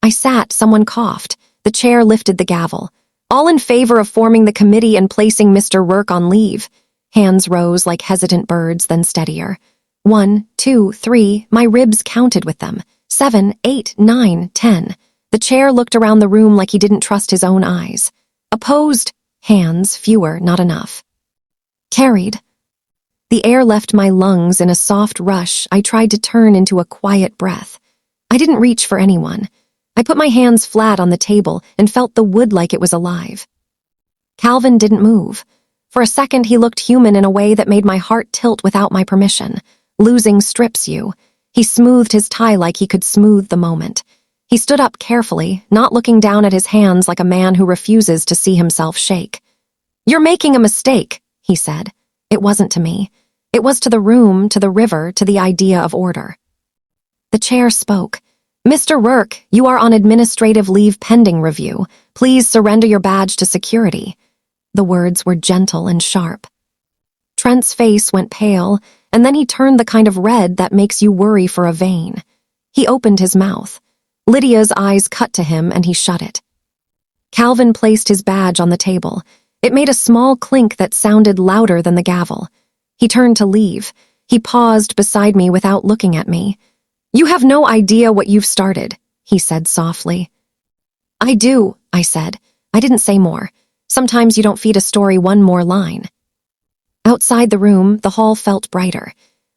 I sat, someone coughed. The chair lifted the gavel. All in favor of forming the committee and placing Mr. Rourke on leave. Hands rose like hesitant birds, then steadier. 1, 2, 3, my ribs counted with them. 7, 8, 9, 10. The chair looked around the room like he didn't trust his own eyes. Opposed. Hands, fewer, not enough. Carried. The air left my lungs in a soft rush I tried to turn into a quiet breath. I didn't reach for anyone. I put my hands flat on the table and felt the wood like it was alive. Calvin didn't move. For a second, he looked human in a way that made my heart tilt without my permission. Losing strips you. He smoothed his tie like he could smooth the moment. He stood up carefully, not looking down at his hands like a man who refuses to see himself shake. "You're making a mistake," he said. It wasn't to me. It was to the room, to the river, to the idea of order. The chair spoke. "Mr. Rourke, you are on administrative leave pending review. Please surrender your badge to security." The words were gentle and sharp. Trent's face went pale, and then he turned the kind of red that makes you worry for a vein. He opened his mouth. Lydia's eyes cut to him, and he shut it. Calvin placed his badge on the table. It made a small clink that sounded louder than the gavel. He turned to leave. He paused beside me without looking at me. "You have no idea what you've started," he said softly. "I do," I said. I didn't say more. Sometimes you don't feed a story one more line. Outside the room, the hall felt brighter.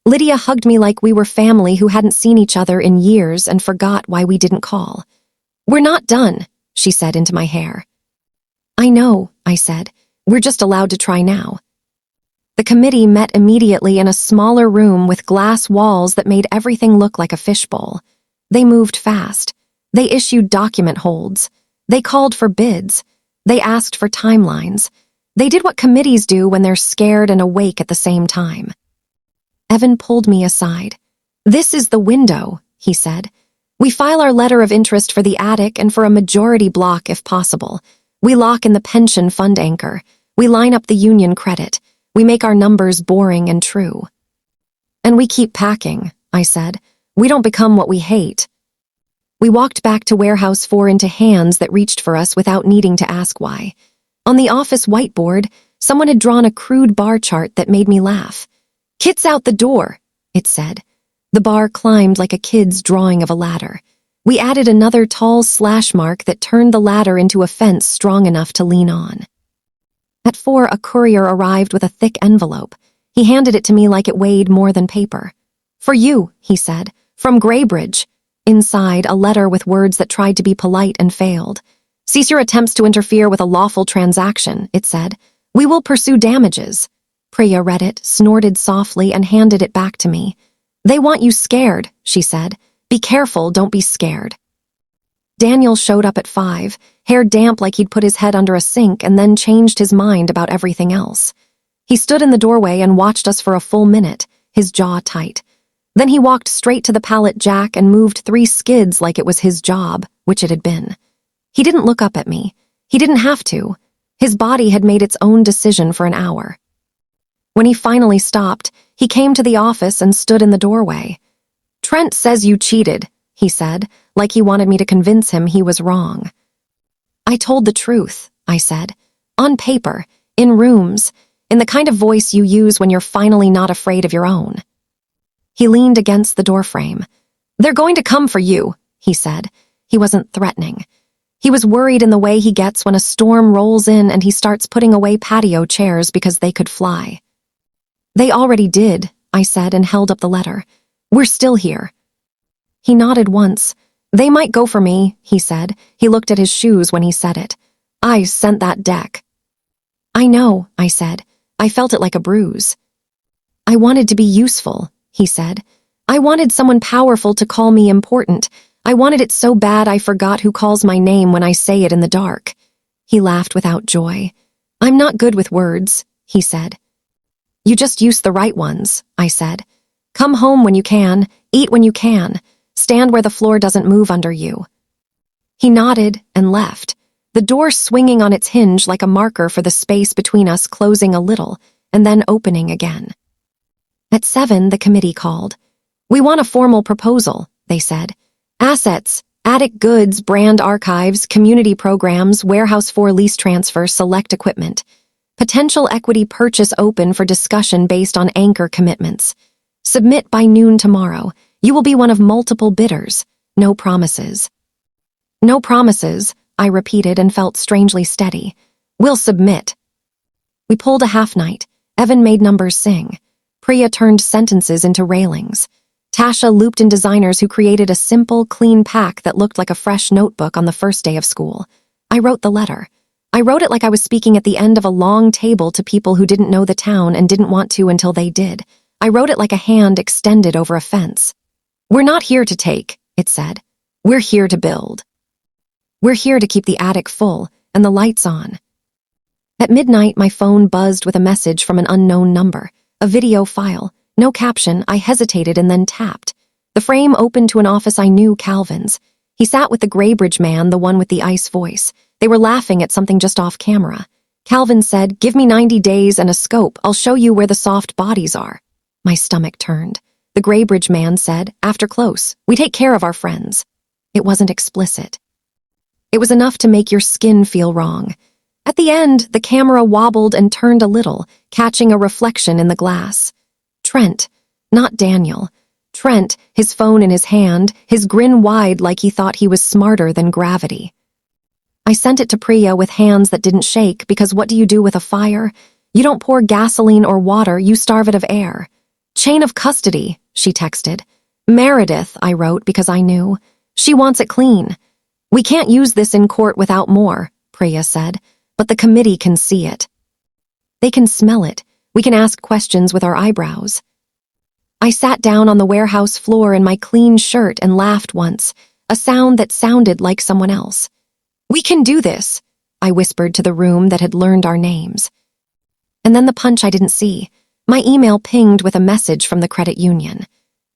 Lydia hugged me like we were family who hadn't seen each other in years and forgot why we didn't call. "We're not done," she said into my hair. "I know," I said. "We're just allowed to try now." The committee met immediately in a smaller room with glass walls that made everything look like a fishbowl. They moved fast. They issued document holds. They called for bids. They asked for timelines. They did what committees do when they're scared and awake at the same time. Evan pulled me aside. "This is the window," he said. "We file our letter of interest for the attic and for a majority block if possible. We lock in the pension fund anchor. We line up the union credit. We make our numbers boring and true." "And we keep packing," I said. "We don't become what we hate." We walked back to Warehouse 4 into hands that reached for us without needing to ask why. On the office whiteboard, someone had drawn a crude bar chart that made me laugh. "Kit's out the door," it said. The bar climbed like a kid's drawing of a ladder. We added another tall slash mark that turned the ladder into a fence strong enough to lean on. At 4, a courier arrived with a thick envelope. He handed it to me like it weighed more than paper. "For you," he said, "from Graybridge." Inside, a letter with words that tried to be polite and failed. "Cease your attempts to interfere with a lawful transaction," it said. "We will pursue damages." Priya read it, snorted softly, and handed it back to me. "They want you scared," she said. "Be careful, don't be scared." Daniel showed up at 5, hair damp like he'd put his head under a sink and then changed his mind about everything else. He stood in the doorway and watched us for a full minute, his jaw tight. Then he walked straight to the pallet jack and moved 3 skids like it was his job, which it had been. He didn't look up at me. He didn't have to. His body had made its own decision for an hour. When he finally stopped, he came to the office and stood in the doorway. "Trent says you cheated," he said, like he wanted me to convince him he was wrong. "I told the truth," I said. "On paper, in rooms, in the kind of voice you use when you're finally not afraid of your own." He leaned against the doorframe. "They're going to come for you," he said. He wasn't threatening. He was worried in the way he gets when a storm rolls in and he starts putting away patio chairs because they could fly. "They already did," I said and held up the letter. "We're still here." He nodded once. "They might go for me," he said. He looked at his shoes when he said it. "I sent that deck." "I know," I said. I felt it like a bruise. "I wanted to be useful," he said. "I wanted someone powerful to call me important. I wanted it so bad I forgot who calls my name when I say it in the dark." He laughed without joy. "I'm not good with words," he said. "You just use the right ones," I said. "Come home when you can, eat when you can, stand where the floor doesn't move under you." He nodded and left, the door swinging on its hinge like a marker for the space between us closing a little and then opening again. At 7, the committee called. "We want a formal proposal," they said. "Assets, attic goods, brand archives, community programs, Warehouse 4 lease transfer, select equipment. Potential equity purchase open for discussion based on anchor commitments. Submit by noon tomorrow. You will be one of multiple bidders. No promises." "No promises," I repeated and felt strangely steady. "We'll submit." We pulled a half-night. Evan made numbers sing. Priya turned sentences into railings. Tasha looped in designers who created a simple, clean pack that looked like a fresh notebook on the first day of school. I wrote the letter. I wrote it like I was speaking at the end of a long table to people who didn't know the town and didn't want to until they did. I wrote it like a hand extended over a fence. "We're not here to take," it said. "We're here to build. We're here to keep the attic full and the lights on." At midnight, my phone buzzed with a message from an unknown number, a video file. No caption. I hesitated and then tapped. The frame opened to an office I knew, Calvin's. He sat with the Graybridge man, the one with the ice voice. They were laughing at something just off camera. Calvin said, "Give me 90 days and a scope. I'll show you where the soft bodies are." My stomach turned. The Graybridge man said, "After close, we take care of our friends." It wasn't explicit. It was enough to make your skin feel wrong. At the end, the camera wobbled and turned a little, catching a reflection in the glass. Trent, not Daniel. Trent, his phone in his hand, his grin wide like he thought he was smarter than gravity. I sent it to Priya with hands that didn't shake because what do you do with a fire? You don't pour gasoline or water, you starve it of air. Chain of custody, she texted. Meredith, I wrote because I knew. She wants it clean. We can't use this in court without more, Priya said, but the committee can see it. They can smell it. We can ask questions with our eyebrows. I sat down on the warehouse floor in my clean shirt and laughed once, a sound that sounded like someone else. We can do this, I whispered to the room that had learned our names. And then the punch I didn't see. My email pinged with a message from the credit union.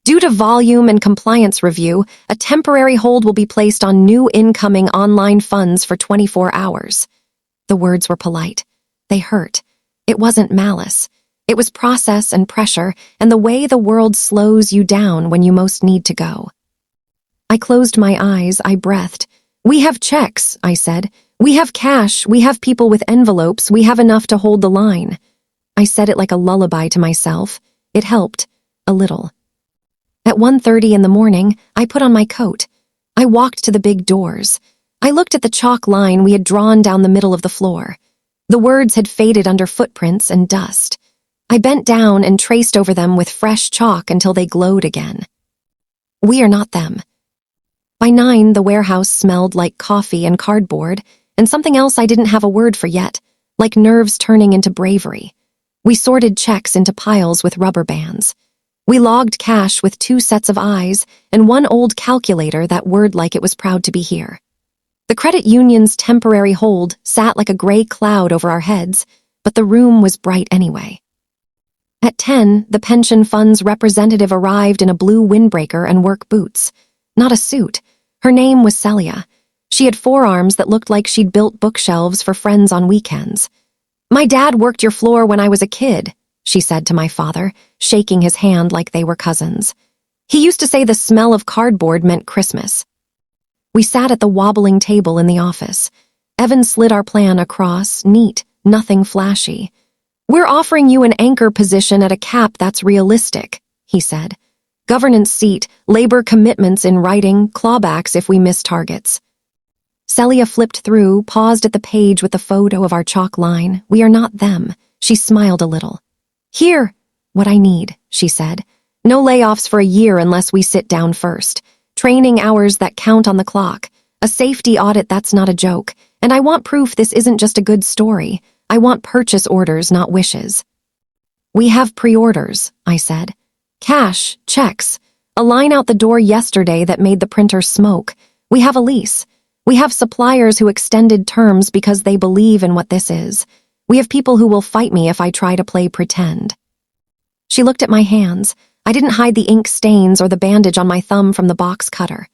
Due to volume and compliance review, a temporary hold will be placed on new incoming online funds for 24 hours. The words were polite. They hurt. It wasn't malice. It was process and pressure and the way the world slows you down when you most need to go. I closed my eyes, I breathed. We have checks, I said. We have cash, we have people with envelopes, we have enough to hold the line. I said it like a lullaby to myself. It helped, a little. At 1:30 in the morning, I put on my coat. I walked to the big doors. I looked at the chalk line we had drawn down the middle of the floor. The words had faded under footprints and dust. I bent down and traced over them with fresh chalk until they glowed again. We are not them. By 9, the warehouse smelled like coffee and cardboard, and something else I didn't have a word for yet, like nerves turning into bravery. We sorted checks into piles with rubber bands. We logged cash with 2 sets of eyes and one old calculator that whirred like it was proud to be here. The credit union's temporary hold sat like a gray cloud over our heads, but the room was bright anyway. At 10, the pension fund's representative arrived in a blue windbreaker and work boots. Not a suit. Her name was Celia. She had forearms that looked like she'd built bookshelves for friends on weekends. My dad worked your floor when I was a kid, she said to my father, shaking his hand like they were cousins. He used to say the smell of cardboard meant Christmas. We sat at the wobbling table in the office. Evan slid our plan across, neat, nothing flashy. We're offering you an anchor position at a cap that's realistic, he said. Governance seat, labor commitments in writing, clawbacks if we miss targets. Celia flipped through, paused at the page with the photo of our chalk line. We are not them. She smiled a little. Here, what I need, she said. No layoffs for a year unless we sit down first. Training hours that count on the clock. A safety audit that's not a joke. And I want proof this isn't just a good story. I want purchase orders, not wishes. We have pre-orders, I said. Cash, checks. A line out the door yesterday that made the printer smoke. We have a lease. We have suppliers who extended terms because they believe in what this is. We have people who will fight me if I try to play pretend. She looked at my hands. I didn't hide the ink stains or the bandage on my thumb from the box cutter.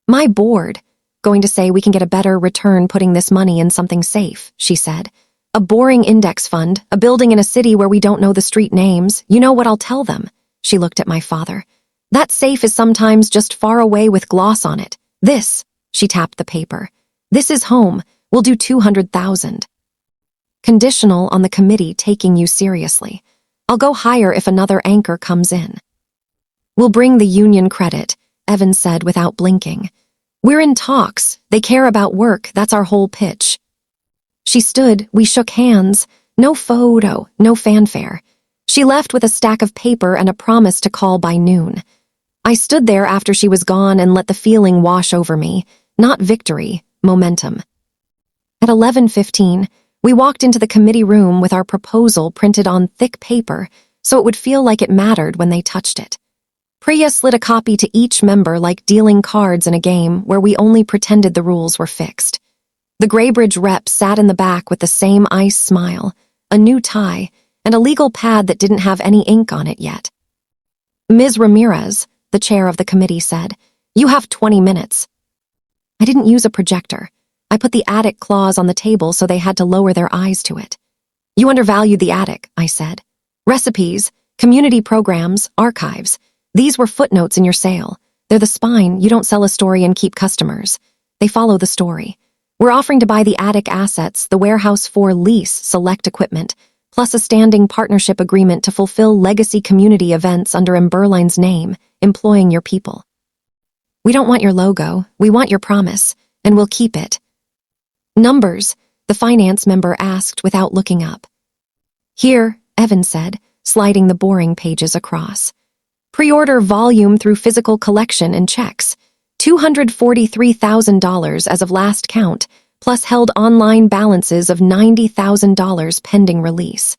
My board. Going to say we can get a better return putting this money in something safe, she said. A boring index fund, a building in a city where we don't know the street names. You know what I'll tell them? She looked at my father. That safe is sometimes just far away with gloss on it. This, she tapped the paper. This is home. We'll do 200,000. Conditional on the committee taking you seriously. I'll go higher if another anchor comes in. We'll bring the union credit, Evan said without blinking. We're in talks. They care about work. That's our whole pitch. She stood. We shook hands. No photo, no fanfare. She left with a stack of paper and a promise to call by noon. I stood there after she was gone and let the feeling wash over me. Not victory, momentum. At 11:15, we walked into the committee room with our proposal printed on thick paper so it would feel like it mattered when they touched it. Priya slid a copy to each member like dealing cards in a game where we only pretended the rules were fixed. The Graybridge rep sat in the back with the same ice smile, a new tie, and a legal pad that didn't have any ink on it yet. Ms. Ramirez, the chair of the committee said, you have 20 minutes. I didn't use a projector. I put the attic clause on the table so they had to lower their eyes to it. You undervalued the attic, I said. Recipes, community programs, archives. These were footnotes in your sale. They're the spine. You don't sell a story and keep customers. They follow the story. We're offering to buy the attic assets, the warehouse for lease, select equipment, plus a standing partnership agreement to fulfill legacy community events under Emberline's name, employing your people. We don't want your logo. We want your promise, and we'll keep it. Numbers, the finance member asked without looking up. Here, Evan said, sliding the boring pages across. Pre-order volume through physical collection and checks. $243,000 as of last count, plus held online balances of $90,000 pending release.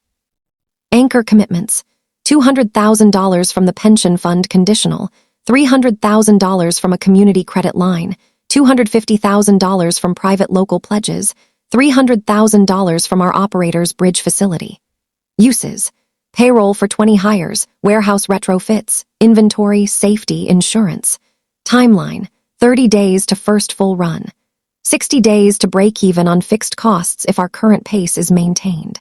Anchor commitments. $200,000 from the pension fund conditional, $300,000 from a community credit line, $250,000 from private local pledges, $300,000 from our operator's bridge facility. Uses. Payroll for 20 hires, warehouse retrofits, inventory, safety, insurance. Timeline. 30 days to first full run. 60 days to break even on fixed costs if our current pace is maintained.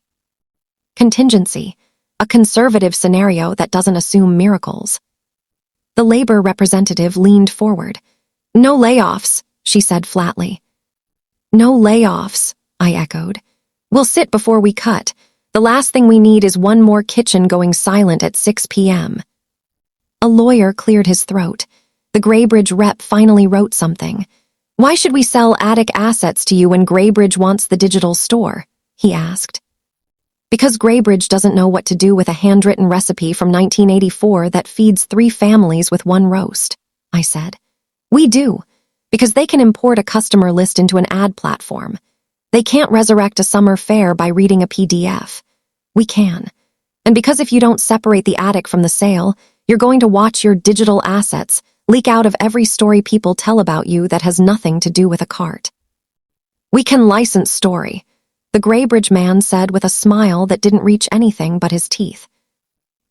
Contingency. A conservative scenario that doesn't assume miracles. The labor representative leaned forward. No layoffs, she said flatly. No layoffs, I echoed. We'll sit before we cut. The last thing we need is one more kitchen going silent at 6 p.m. A lawyer cleared his throat. The Graybridge rep finally wrote something. Why should we sell attic assets to you when Graybridge wants the digital store? He asked. Because Graybridge doesn't know what to do with a handwritten recipe from 1984 that feeds 3 families with 1 roast, I said. We do, because they can import a customer list into an ad platform. They can't resurrect a summer fair by reading a PDF. We can. And because if you don't separate the attic from the sale, you're going to watch your digital assets leak out of every story people tell about you that has nothing to do with a cart. We can license story, the Graybridge man said with a smile that didn't reach anything but his teeth.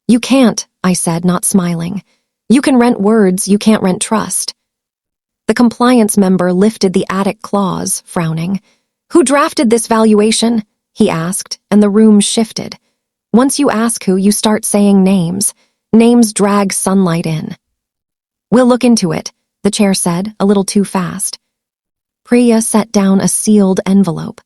You can't, I said, not smiling. You can rent words, you can't rent trust. The compliance member lifted the attic clause, frowning. Who drafted this valuation? He asked, and the room shifted. Once you ask who, you start saying names. Names drag sunlight in. We'll look into it, the chair said, a little too fast. Priya set down a sealed envelope.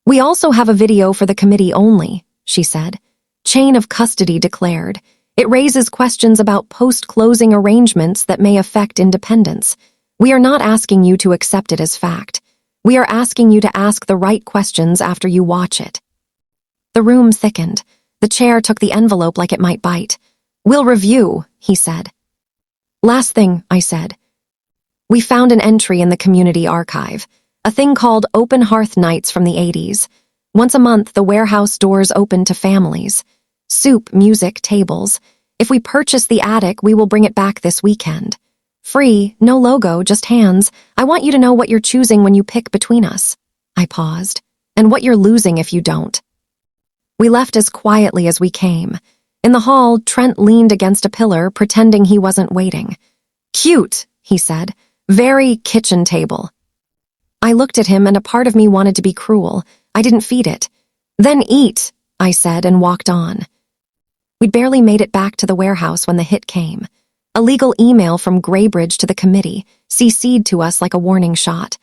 We also have a video for the committee only, she said. Chain of custody declared. It raises questions about post-closing arrangements that may affect independence. We are not asking you to accept it as fact. We are asking you to ask the right questions after you watch it. The room thickened. The chair took the envelope like it might bite. We'll review, he said. Last thing, I said. We found an entry in the community archive, a thing called Open Hearth Nights from the 80s. Once a month, the warehouse doors open to families. Soup, music, tables. If we purchase the attic, we will bring it back this weekend. Free, no logo, just hands. I want you to know what you're choosing when you pick between us. I paused. And what you're losing if you don't. We left as quietly as we came. In the hall, Trent leaned against a pillar, pretending he wasn't waiting. Cute, he said. Very kitchen table. I looked at him and a part of me wanted to be cruel. I didn't feed it. Then eat, I said and walked on. We'd barely made it back to the warehouse when the hit came. A legal email from Graybridge to the committee, CC'd to us like a warning shot.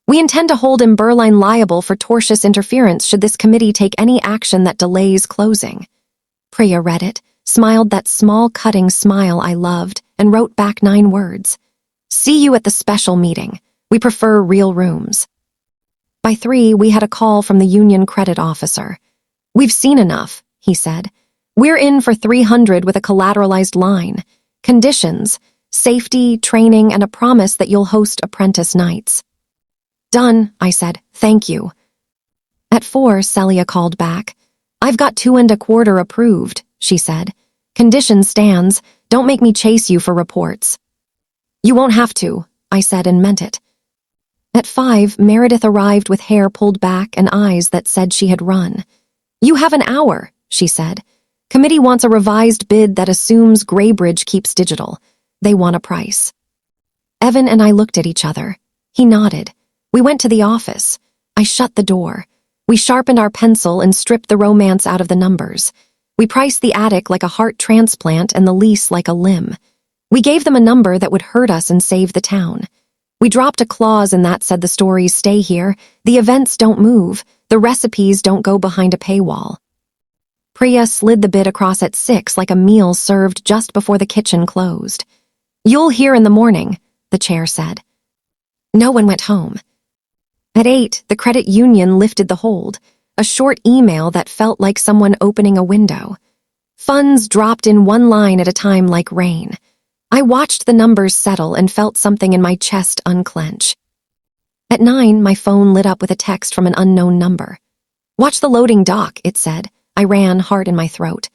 We intend to hold Emberline liable for tortious interference should this committee take any action that delays closing. Priya read it, smiled that small cutting smile I loved, and wrote back 9 words. See you at the special meeting. We prefer real rooms. By 3, we had a call from the union credit officer. We've seen enough, he said. We're in for 300 with a collateralized line. Conditions, safety, training, and a promise that you'll host apprentice nights. Done, I said. Thank you. At 4, Celia called back. I've got 2.25 approved, she said. Condition stands. Don't make me chase you for reports. You won't have to, I said and meant it. At 5, Meredith arrived with hair pulled back and eyes that said she had run. You have an hour, she said. Committee wants a revised bid that assumes Graybridge keeps digital. They want a price. Evan and I looked at each other. He nodded. We went to the office. I shut the door. We sharpened our pencil and stripped the romance out of the numbers. We priced the attic like a heart transplant and the lease like a limb. We gave them a number that would hurt us and save the town. We dropped a clause in that said the stories stay here, the events don't move, the recipes don't go behind a paywall. Priya slid the bid across at 6 like a meal served just before the kitchen closed. You'll hear in the morning, the chair said. No one went home. At 8, the credit union lifted the hold. a short email that felt like someone opening a window. Funds dropped in one line at a time like rain. I watched the numbers settle and felt something in my chest unclench. At 9, my phone lit up with a text from an unknown number. "Watch the loading dock," it said. I ran, heart in my throat.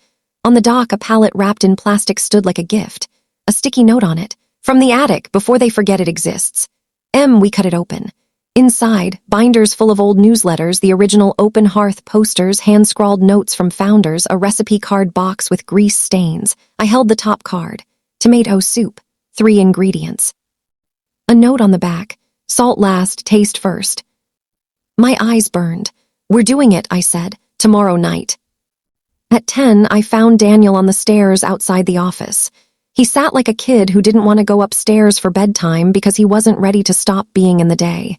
On the dock, a pallet wrapped in plastic stood like a gift. A sticky note on it. "From the attic, before they forget it exists." We cut it open. Inside, binders full of old newsletters, the original open hearth posters, hand-scrawled notes from founders, a recipe card box with grease stains. I held the top card. Tomato soup. 3 ingredients. A note on the back. Salt last, taste first. My eyes burned. "We're doing it," I said. "Tomorrow night." At 10, I found Daniel on the stairs outside the office. He sat like a kid who didn't want to go upstairs for bedtime because he wasn't ready to stop being in the day.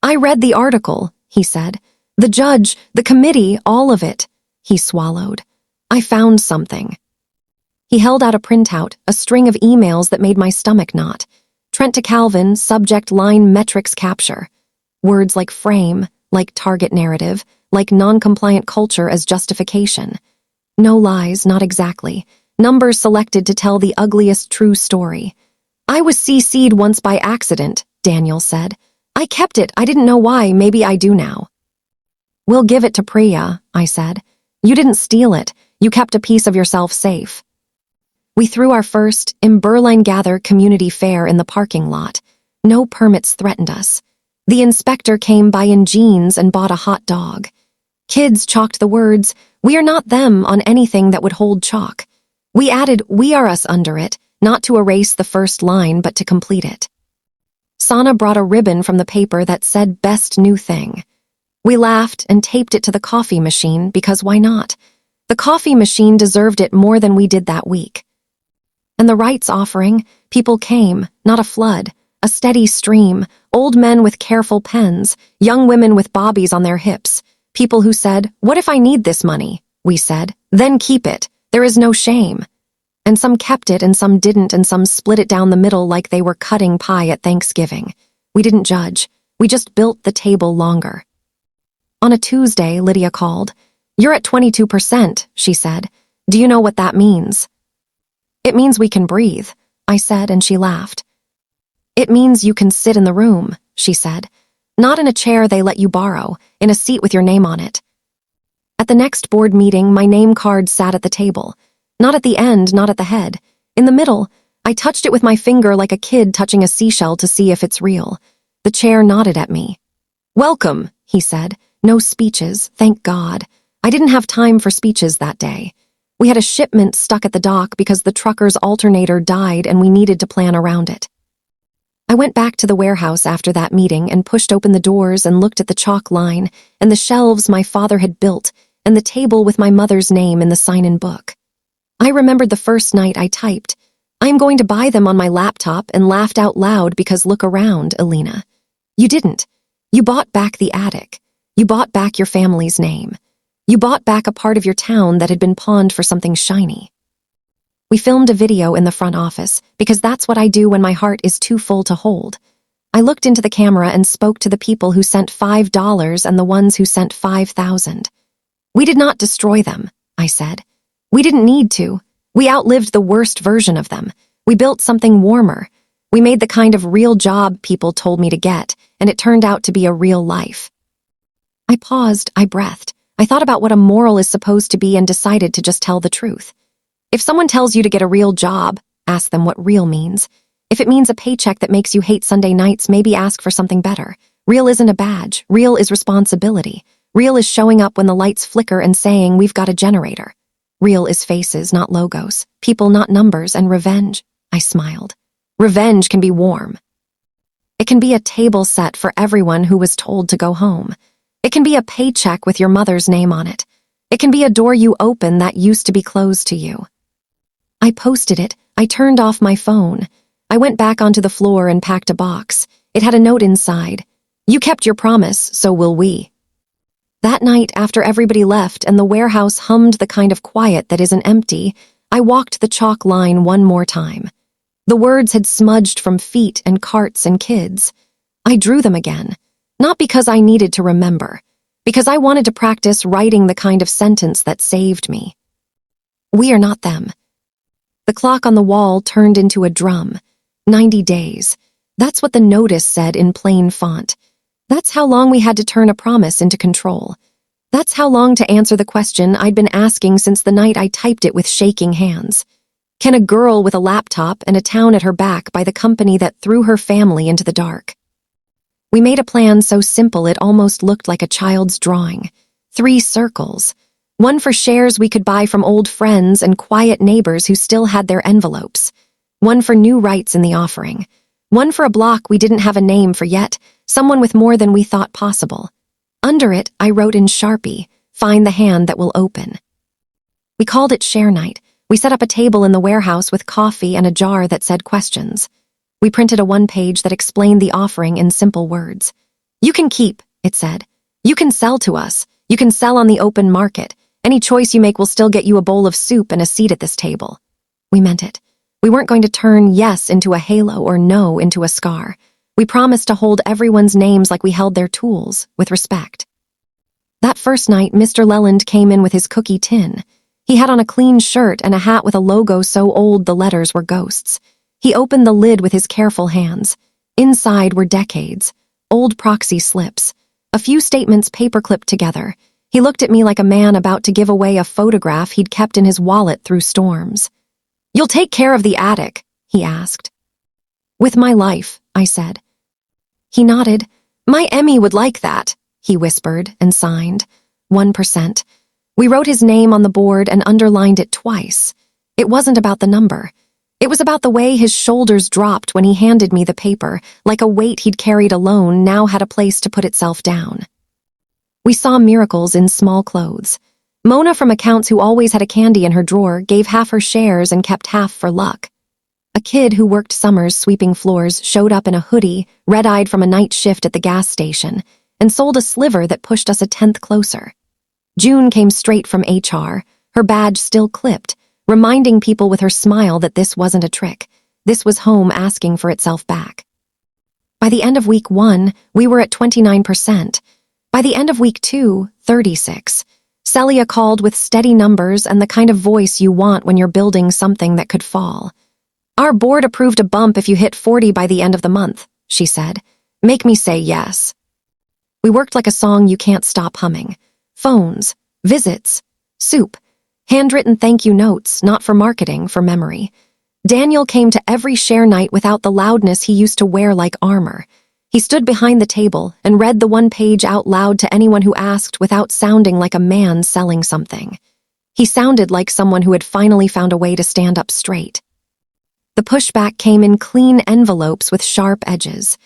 "I read the article," he said. "The judge, the committee, all of it." He swallowed. "I found something." He held out a printout, a string of emails that made my stomach knot. Trent to Calvin, subject line metrics capture. Words like frame, like target narrative, like non-compliant culture as justification. No lies, not exactly. Numbers selected to tell the ugliest true story. "I was CC'd once by accident," Daniel said. "I kept it, I didn't know why, maybe I do now." "We'll give it to Priya," I said. "You didn't steal it, you kept a piece of yourself safe." We threw our first Berlin Gather community fair in the parking lot. No permits threatened us. The inspector came by in jeans and bought a hot dog. Kids chalked the words, "We are not them," on anything that would hold chalk. We added "We are us" under it, not to erase the first line but to complete it. Sana brought a ribbon from the paper that said "Best New Thing." We laughed and taped it to the coffee machine because why not? The coffee machine deserved it more than we did that week. And the rights offering, people came, not a flood, a steady stream, old men with careful pens, young women with bobbies on their hips, people who said, "What if I need this money?" We said, "Then keep it. There is no shame." And some kept it and some didn't, and some split it down the middle like they were cutting pie at Thanksgiving. We didn't judge. We just built the table longer. On a Tuesday, Lydia called. "You're at 22%, she said. "Do you know what that means?" "It means we can breathe," I said, and she laughed. "It means you can sit in the room," she said. "Not in a chair they let you borrow, in a seat with your name on it." At the next board meeting, my name card sat at the table. Not at the end, not at the head. In the middle, I touched it with my finger like a kid touching a seashell to see if it's real. The chair nodded at me. "Welcome," he said. "No speeches, thank God. I didn't have time for speeches that day. We had a shipment stuck at the dock because the trucker's alternator died and we needed to plan around it." I went back to the warehouse after that meeting and pushed open the doors and looked at the chalk line and the shelves my father had built and the table with my mother's name in the sign-in book. I remembered the first night I typed, "I am going to buy them on my laptop," and laughed out loud because look around, Alina. You didn't. You bought back the attic. You bought back your family's name. You bought back a part of your town that had been pawned for something shiny. We filmed a video in the front office because that's what I do when my heart is too full to hold. I looked into the camera and spoke to the people who sent $5 and the ones who sent 5,000. "We did not destroy them," I said. "We didn't need to. We outlived the worst version of them. We built something warmer. We made the kind of real job people told me to get, and it turned out to be a real life." I paused, I breathed. I thought about what a moral is supposed to be and decided to just tell the truth. If someone tells you to get a real job, ask them what real means. If it means a paycheck that makes you hate Sunday nights, maybe ask for something better. Real isn't a badge. Real is responsibility. Real is showing up when the lights flicker and saying, "We've got a generator." Real is faces, not logos. People, not numbers. And revenge. I smiled. Revenge can be warm. It can be a table set for everyone who was told to go home. It can be a paycheck with your mother's name on it. It can be a door you open that used to be closed to you. I posted it. I turned off my phone. I went back onto the floor and packed a box. It had a note inside. "You kept your promise, so will we." That night, after everybody left and the warehouse hummed the kind of quiet that isn't empty, I walked the chalk line one more time. The words had smudged from feet and carts and kids. I drew them again, not because I needed to remember, Because I wanted to practice writing the kind of sentence that saved me. We are not them. The clock on the wall turned into a drum. 90 days. That's what the notice said in plain font. That's how long we had to turn a promise into control. That's how long to answer the question I'd been asking since the night I typed it with shaking hands. Can a girl with a laptop and a town at her back buy the company that threw her family into the dark? We made a plan so simple it almost looked like a child's drawing. 3 circles. One for shares we could buy from old friends and quiet neighbors who still had their envelopes. One for new rights in the offering. One for a block we didn't have a name for yet, someone with more than we thought possible. Under it, I wrote in Sharpie, "Find the hand that will open." We called it share night. We set up a table in the warehouse with coffee and a jar that said questions. We printed a 1-page that explained the offering in simple words. You can keep, it said. You can sell to us. You can sell on the open market. Any choice you make will still get you a bowl of soup and a seat at this table. We meant it. We weren't going to turn yes into a halo or no into a scar. We promised to hold everyone's names like we held their tools, with respect. That first night, Mr. Leland came in with his cookie tin. He had on a clean shirt and a hat with a logo so old the letters were ghosts. He opened the lid with his careful hands. Inside were decades, old proxy slips, a few statements paper-clipped together. He looked at me like a man about to give away a photograph he'd kept in his wallet through storms. "You'll take care of the attic?" he asked. "With my life," I said. He nodded. "My Emmy would like that," he whispered and signed. 1%. We wrote his name on the board and underlined it twice. It wasn't about the number. It was about the way his shoulders dropped when he handed me the paper, like a weight he'd carried alone now had a place to put itself down. We saw miracles in small clothes. Mona from accounts, who always had a candy in her drawer, gave half her shares and kept half for luck. A kid who worked summers sweeping floors showed up in a hoodie, red-eyed from a night shift at the gas station, and sold a sliver that pushed us a 10th closer. June came straight from HR, her badge still clipped, reminding people with her smile that this wasn't a trick. This was home asking for itself back. By the end of week 1, we were at 29%. By the end of week 2, 36. Celia called with steady numbers and the kind of voice you want when you're building something that could fall. "Our board approved a bump if you hit 40 by the end of the month," she said. "Make me say yes." We worked like a song you can't stop humming. Phones, visits, soup, handwritten thank you notes, not for marketing, for memory. Daniel came to every share night without the loudness he used to wear like armor. He stood behind the table and read the 1-page out loud to anyone who asked without sounding like a man selling something. He sounded like someone who had finally found a way to stand up straight. The pushback came in clean envelopes with sharp edges.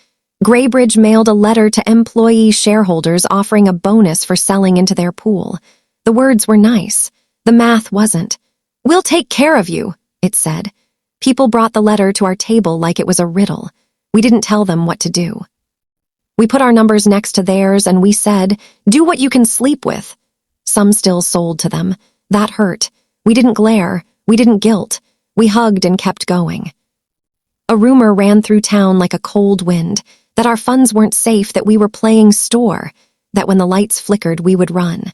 Graybridge mailed a letter to employee shareholders offering a bonus for selling into their pool. The words were nice. The math wasn't. "We'll take care of you," it said. People brought the letter to our table like it was a riddle. We didn't tell them what to do. We put our numbers next to theirs and we said, "Do what you can sleep with." Some still sold to them. That hurt. We didn't glare. We didn't guilt. We hugged and kept going. A rumor ran through town like a cold wind, that our funds weren't safe, that we were playing store, that when the lights flickered we would run.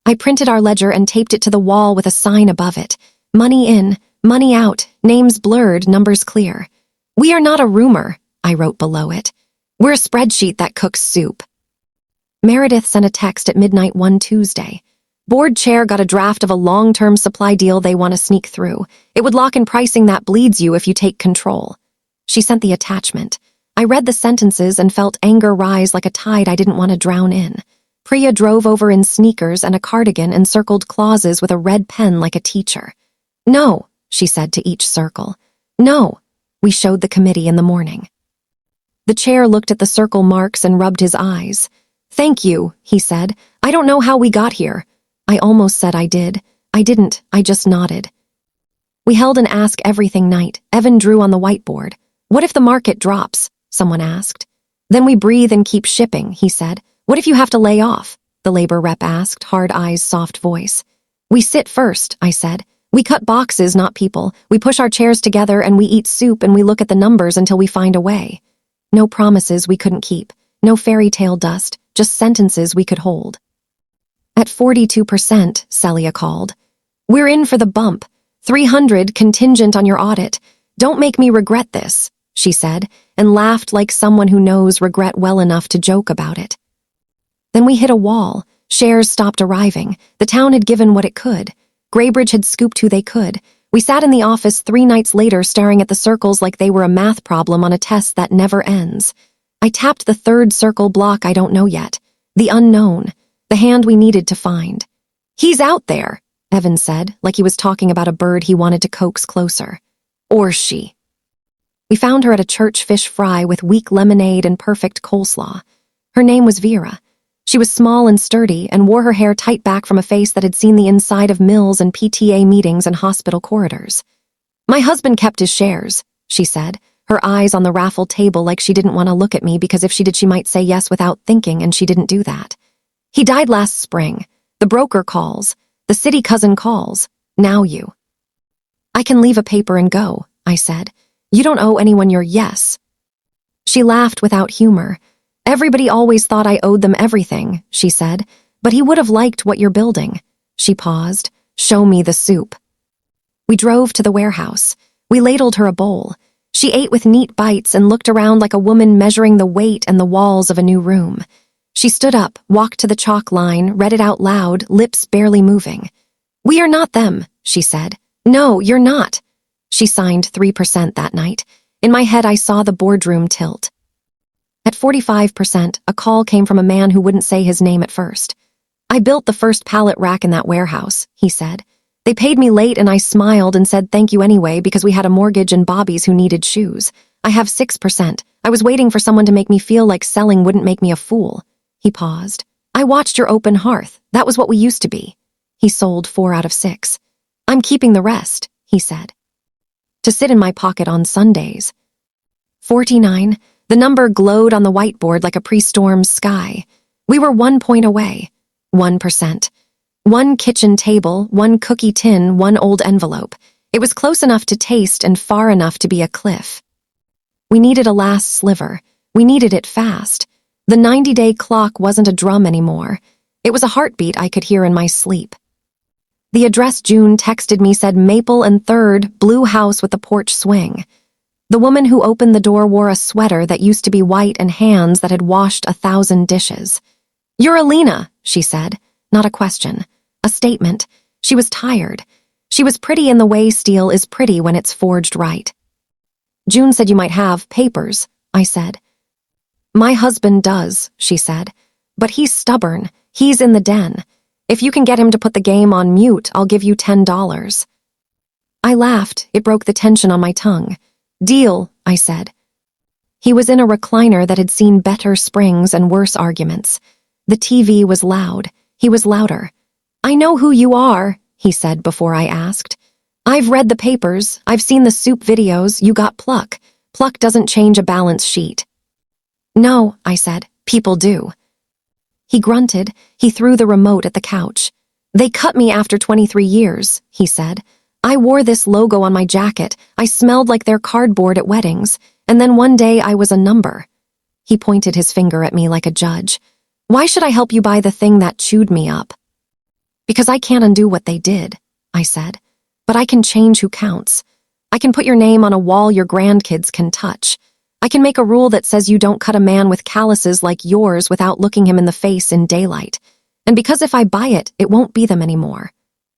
I printed our ledger and taped it to the wall with a sign above it. Money in, money out, names blurred, numbers clear. "We are not a rumor," I wrote below it. "We're a spreadsheet that cooks soup." Meredith sent a text at midnight one Tuesday. "Board chair got a draft of a long-term supply deal they want to sneak through. It would lock in pricing that bleeds you if you take control." She sent the attachment. I read the sentences and felt anger rise like a tide I didn't want to drown in. Priya drove over in sneakers and a cardigan and circled clauses with a red pen like a teacher. "No," she said to each circle. "No." We showed the committee in the morning. The chair looked at the circle marks and rubbed his eyes. "Thank you," he said. "I don't know how we got here." I almost said I did. I didn't, I just nodded. We held an ask everything night. Evan drew on the whiteboard. "What if the market drops?" someone asked. "Then we breathe and keep shipping," he said. "What if you have to lay off?" the labor rep asked, hard eyes, soft voice. "We sit first," I said. "We cut boxes, not people. We push our chairs together and we eat soup and we look at the numbers until we find a way." No promises we couldn't keep. No fairy tale dust, just sentences we could hold. At 42%, Celia called. We're in for the bump. 300 contingent on your audit. Don't make me regret this, she said, and laughed like someone who knows regret well enough to joke about it. Then we hit a wall. Shares stopped arriving. The town had given what it could. Graybridge had scooped who they could. We sat in the office 3 nights later staring at the circles like they were a math problem on a test that never ends. I tapped the 3rd circle block I don't know yet. The unknown. The hand we needed to find. He's out there, Evan said, like he was talking about a bird he wanted to coax closer. Or she. We found her at a church fish fry with weak lemonade and perfect coleslaw. Her name was Vera. She was small and sturdy and wore her hair tight back from a face that had seen the inside of mills and PTA meetings and hospital corridors. My husband kept his shares, she said, her eyes on the raffle table like she didn't want to look at me because if she did she might say yes without thinking, and she didn't do that. He died last spring. The broker calls. The city cousin calls. Now you. I can leave a paper and go, I said. You don't owe anyone your yes. She laughed without humor. Everybody always thought I owed them everything, she said, but he would have liked what you're building. She paused. Show me the soup. We drove to the warehouse. We ladled her a bowl. She ate with neat bites and looked around like a woman measuring the weight and the walls of a new room. She stood up, walked to the chalk line, read it out loud, lips barely moving. We are not them, she said. No, you're not. She signed 3% that night. In my head, I saw the boardroom tilt. At 45%, a call came from a man who wouldn't say his name at first. I built the first pallet rack in that warehouse, he said. They paid me late and I smiled and said thank you anyway because we had a mortgage and Bobby's who needed shoes. I have 6%. I was waiting for someone to make me feel like selling wouldn't make me a fool. He paused. I watched your open hearth. That was what we used to be. He sold 4 out of 6. I'm keeping the rest, he said. To sit in my pocket on Sundays. 49. The number glowed on the whiteboard like a pre-storm sky. We were 1 point away. 1%. 1 kitchen table, 1 cookie tin, 1 old envelope. It was close enough to taste and far enough to be a cliff. We needed a last sliver. We needed it fast. The 90-day clock wasn't a drum anymore. It was a heartbeat I could hear in my sleep. The address June texted me said Maple and 3rd, blue house with the porch swing. The woman who opened the door wore a sweater that used to be white and hands that had washed 1,000 dishes. You're Alina, she said. Not a question. A statement. She was tired. She was pretty in the way steel is pretty when it's forged right. June said you might have papers, I said. My husband does, she said. But he's stubborn. He's in the den. If you can get him to put the game on mute, I'll give you $10. I laughed. It broke the tension on my tongue. Deal, I said. He was in a recliner that had seen better springs and worse arguments. The TV was loud. He was louder. I know who you are, he said before I asked. I've read the papers. I've seen the soup videos. You got pluck. Pluck doesn't change a balance sheet. No, I said. People do. He grunted. He threw the remote at the couch. They cut me after 23 years, he said. I wore this logo on my jacket. I smelled like their cardboard at weddings. And then one day I was a number. He pointed his finger at me like a judge. Why should I help you buy the thing that chewed me up? Because I can't undo what they did, I said. But I can change who counts. I can put your name on a wall your grandkids can touch. I can make a rule that says you don't cut a man with calluses like yours without looking him in the face in daylight. And because if I buy it, it won't be them anymore.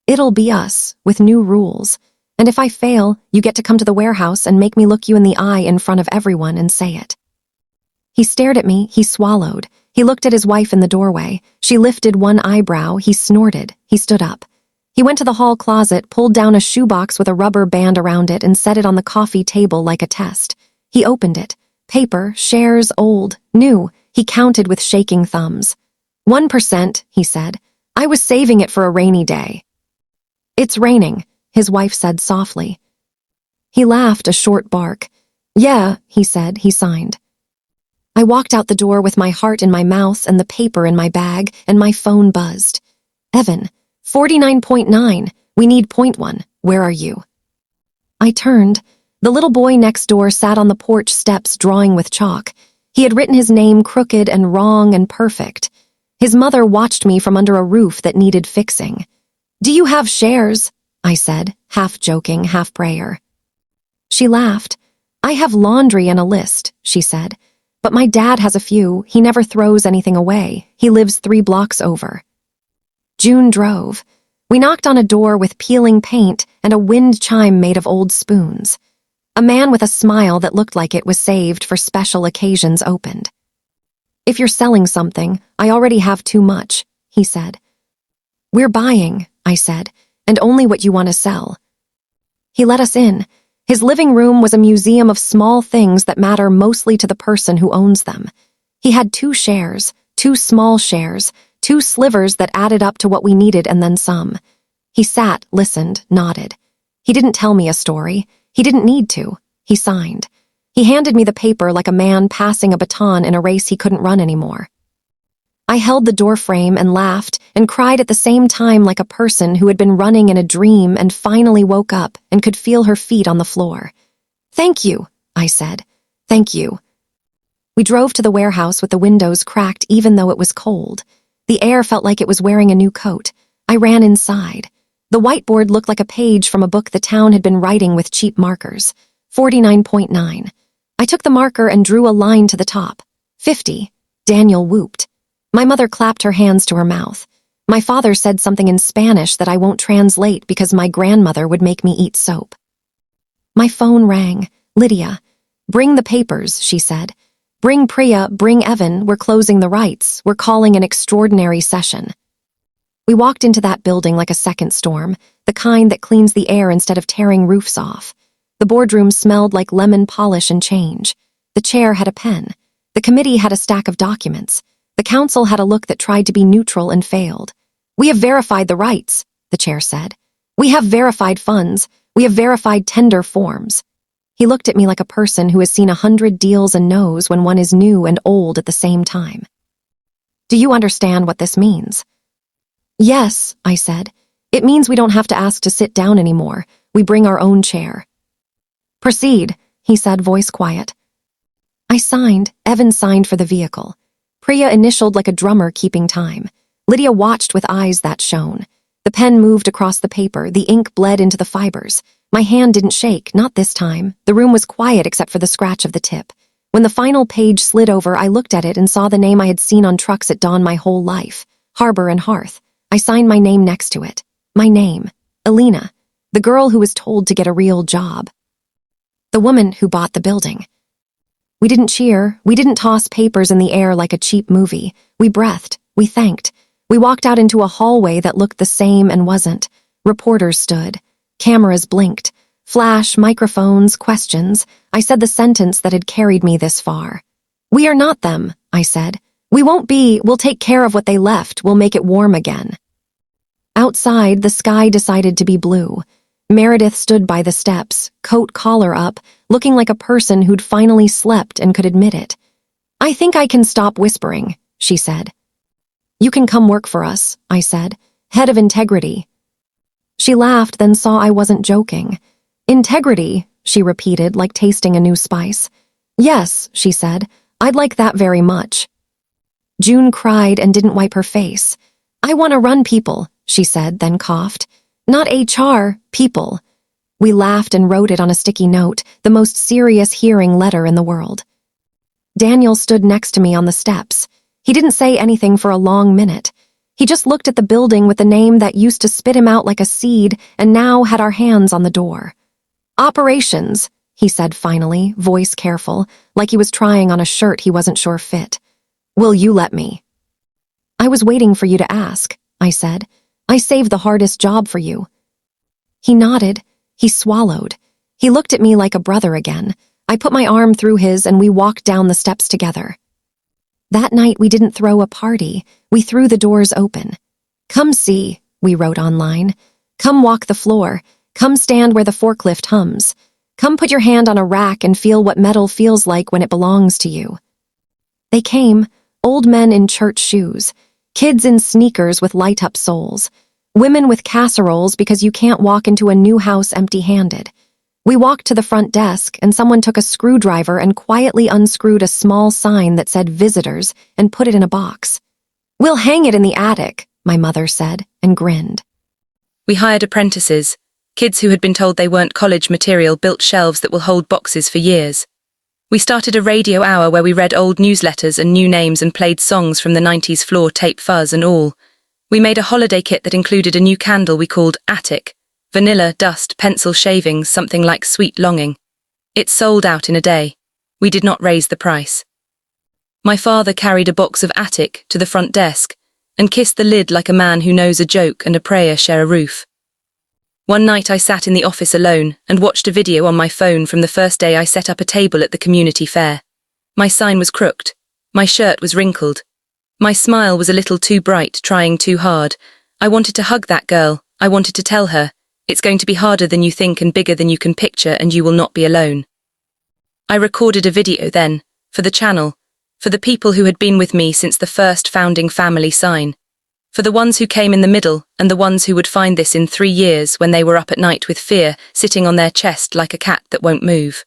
It'll be us, with new rules. And if I fail, you get to come to the warehouse and make me look you in the eye in front of everyone and say it. He stared at me, he swallowed. He looked at his wife in the doorway. She lifted one eyebrow, he snorted. He stood up. He went to the hall closet, pulled down a shoebox with a rubber band around it and set it on the coffee table like a test. He opened it. Paper, shares, old, new. He counted with shaking thumbs. 1%, he said. I was saving it for a rainy day. It's raining, his wife said softly. He laughed a short bark. Yeah, he said. He signed. I walked out the door with my heart in my mouth and the paper in my bag, and my phone buzzed. Evan, 49.9. We need .1. Where are you? I turned. The little boy next door sat on the porch steps drawing with chalk. He had written his name crooked and wrong and perfect. His mother watched me from under a roof that needed fixing. "Do you have shares?" I said, half joking, half prayer. She laughed. "I have laundry and a list," she said. "But my dad has a few. He never throws anything away. He lives 3 blocks over." June drove. We knocked on a door with peeling paint and a wind chime made of old spoons. A man with a smile that looked like it was saved for special occasions opened. "If you're selling something, I already have too much," he said. "We're buying," I said, "and only what you want to sell." He let us in. His living room was a museum of small things that matter mostly to the person who owns them. He had 2 shares, 2 small shares, 2 slivers that added up to what we needed and then some. He sat, listened, nodded. He didn't tell me a story. He didn't need to. He signed. He handed me the paper like a man passing a baton in a race he couldn't run anymore. I held the door frame and laughed and cried at the same time like a person who had been running in a dream and finally woke up and could feel her feet on the floor. "Thank you," I said. "Thank you." We drove to the warehouse with the windows cracked even though it was cold. The air felt like it was wearing a new coat. I ran inside. The whiteboard looked like a page from a book the town had been writing with cheap markers. 49.9. I took the marker and drew a line to the top. 50. Daniel whooped. My mother clapped her hands to her mouth. My father said something in Spanish that I won't translate because my grandmother would make me eat soap. My phone rang. "Lydia." "Bring the papers," she said. "Bring Priya, bring Evan, we're closing the rights. We're calling an extraordinary session." We walked into that building like a second storm, the kind that cleans the air instead of tearing roofs off. The boardroom smelled like lemon polish and change. The chair had a pen. The committee had a stack of documents. The council had a look that tried to be neutral and failed. "We have verified the rights," the chair said. "We have verified funds. We have verified tender forms." He looked at me like a person who has seen 100 deals and knows when one is new and old at the same time. "Do you understand what this means?" "Yes," I said. "It means we don't have to ask to sit down anymore. We bring our own chair." "Proceed," he said, voice quiet. I signed. Evan signed for the vehicle. Priya initialed like a drummer keeping time. Lydia watched with eyes that shone. The pen moved across the paper. The ink bled into the fibers. My hand didn't shake, not this time. The room was quiet except for the scratch of the tip. When the final page slid over, I looked at it and saw the name I had seen on trucks at dawn my whole life. Harbor and Hearth. I signed my name next to it. My name. Alina. The girl who was told to get a real job. The woman who bought the building. We didn't cheer. We didn't toss papers in the air like a cheap movie. We breathed. We thanked. We walked out into a hallway that looked the same and wasn't. Reporters stood. Cameras blinked. Flash, microphones, questions. I said the sentence that had carried me this far. "We are not them," I said. "We won't be. We'll take care of what they left. We'll make it warm again." Outside, the sky decided to be blue. Meredith stood by the steps, coat collar up, looking like a person who'd finally slept and could admit it. "I think I can stop whispering," she said. "You can come work for us," I said. "Head of integrity." She laughed, then saw I wasn't joking. "Integrity," she repeated, like tasting a new spice. "Yes," she said. "I'd like that very much." June cried and didn't wipe her face. "I want to run people," she said, then coughed. "Not HR, people." We laughed and wrote it on a sticky note, the most serious hearing letter in the world. Daniel stood next to me on the steps. He didn't say anything for a long minute. He just looked at the building with the name that used to spit him out like a seed and now had our hands on the door. "Operations," he said finally, voice careful, like he was trying on a shirt he wasn't sure fit. "Will you let me?" "I was waiting for you to ask," I said. "I saved the hardest job for you." He nodded. He swallowed. He looked at me like a brother again. I put my arm through his and we walked down the steps together. That night we didn't throw a party. We threw the doors open. "Come see," we wrote online. "Come walk the floor. Come stand where the forklift hums. Come put your hand on a rack and feel what metal feels like when it belongs to you." They came, old men in church shoes, kids in sneakers with light-up soles, women with casseroles because you can't walk into a new house empty-handed. We walked to the front desk and someone took a screwdriver and quietly unscrewed a small sign that said visitors and put it in a box. "We'll hang it in the attic," my mother said, and grinned. We hired apprentices. Kids who had been told they weren't college material built shelves that will hold boxes for years. We started a radio hour where we read old newsletters and new names and played songs from the 90s floor, tape, fuzz and all. We made a holiday kit that included a new candle we called Attic. Vanilla, dust, pencil shavings, something like sweet longing. It sold out in a day. We did not raise the price. My father carried a box of Attic to the front desk and kissed the lid like a man who knows a joke and a prayer share a roof. One night I sat in the office alone and watched a video on my phone from the first day I set up a table at the community fair. My sign was crooked. My shirt was wrinkled. My smile was a little too bright, trying too hard. I wanted to hug that girl. I wanted to tell her, it's going to be harder than you think and bigger than you can picture, and you will not be alone. I recorded a video then, for the channel, for the people who had been with me since the first founding family sign. For the ones who came in the middle and the ones who would find this in 3 years when they were up at night with fear, sitting on their chest like a cat that won't move.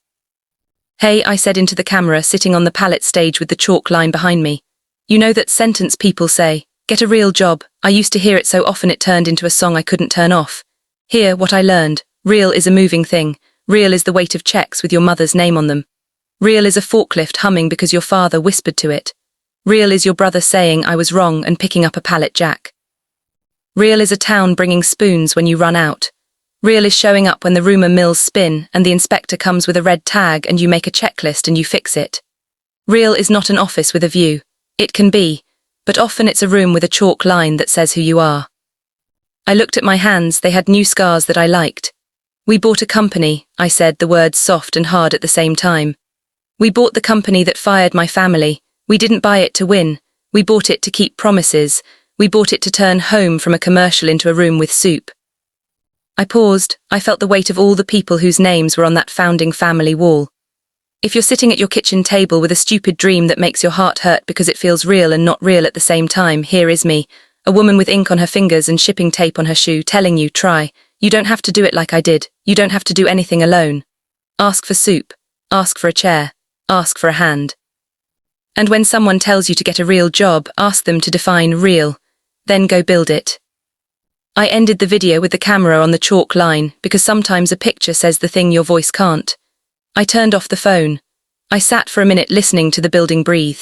"Hey," I said into the camera, sitting on the pallet stage with the chalk line behind me. "You know that sentence people say, get a real job. I used to hear it so often it turned into a song I couldn't turn off. Here, what I learned. Real is a moving thing. Real is the weight of checks with your mother's name on them. Real is a forklift humming because your father whispered to it. Real is your brother saying I was wrong and picking up a pallet jack. Real is a town bringing spoons when you run out. Real is showing up when the rumor mills spin and the inspector comes with a red tag and you make a checklist and you fix it. Real is not an office with a view. It can be, but often it's a room with a chalk line that says who you are." I looked at my hands. They had new scars that I liked. "We bought a company," I said, the words soft and hard at the same time. "We bought the company that fired my family. We didn't buy it to win. We bought it to keep promises. We bought it to turn home from a commercial into a room with soup." I paused. I felt the weight of all the people whose names were on that founding family wall. If you're sitting at your kitchen table with a stupid dream that makes your heart hurt because it feels real and not real at the same time, here is me, a woman with ink on her fingers and shipping tape on her shoe, telling you, try. You don't have to do it like I did. You don't have to do anything alone. Ask for soup. Ask for a chair. Ask for a hand. And when someone tells you to get a real job, ask them to define real. Then go build it. I ended the video with the camera on the chalk line because sometimes a picture says the thing your voice can't. I turned off the phone. I sat for a minute listening to the building breathe.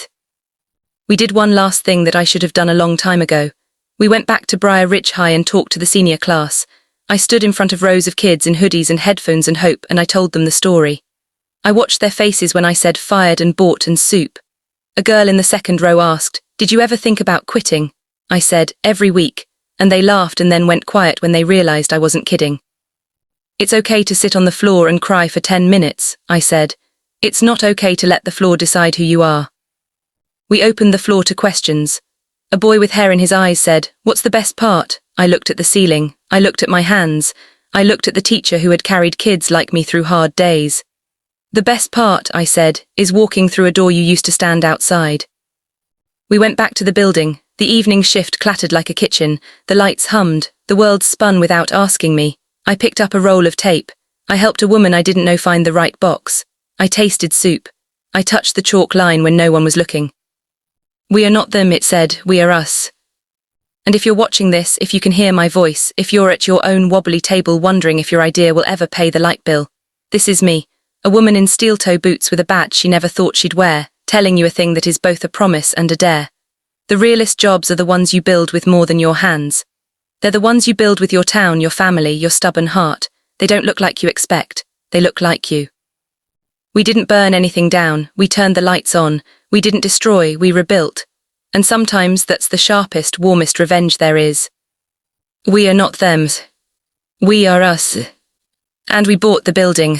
We did one last thing that I should have done a long time ago. We went back to Briar Ridge High and talked to the senior class. I stood in front of rows of kids in hoodies and headphones and hope, and I told them the story. I watched their faces when I said fired and bought and soup. A girl in the second row asked, "Did you ever think about quitting?" I said, "Every week," and they laughed and then went quiet when they realized I wasn't kidding. "It's okay to sit on the floor and cry for 10 minutes, I said. "It's not okay to let the floor decide who you are." We opened the floor to questions. A boy with hair in his eyes said, "What's the best part?" I looked at the ceiling. I looked at my hands. I looked at the teacher who had carried kids like me through hard days. "The best part," I said, "is walking through a door you used to stand outside." We went back to the building. The evening shift clattered like a kitchen. The lights hummed. The world spun without asking me. I picked up a roll of tape. I helped a woman I didn't know find the right box. I tasted soup. I touched the chalk line when no one was looking. "We are not them," it said. "We are us." And if you're watching this, if you can hear my voice, if you're at your own wobbly table wondering if your idea will ever pay the light bill, this is me. A woman in steel-toe boots with a badge she never thought she'd wear, telling you a thing that is both a promise and a dare. The realest jobs are the ones you build with more than your hands. They're the ones you build with your town, your family, your stubborn heart. They don't look like you expect. They look like you. We didn't burn anything down. We turned the lights on. We didn't destroy. We rebuilt. And sometimes that's the sharpest, warmest revenge there is. We are not them. We are us. And we bought the building.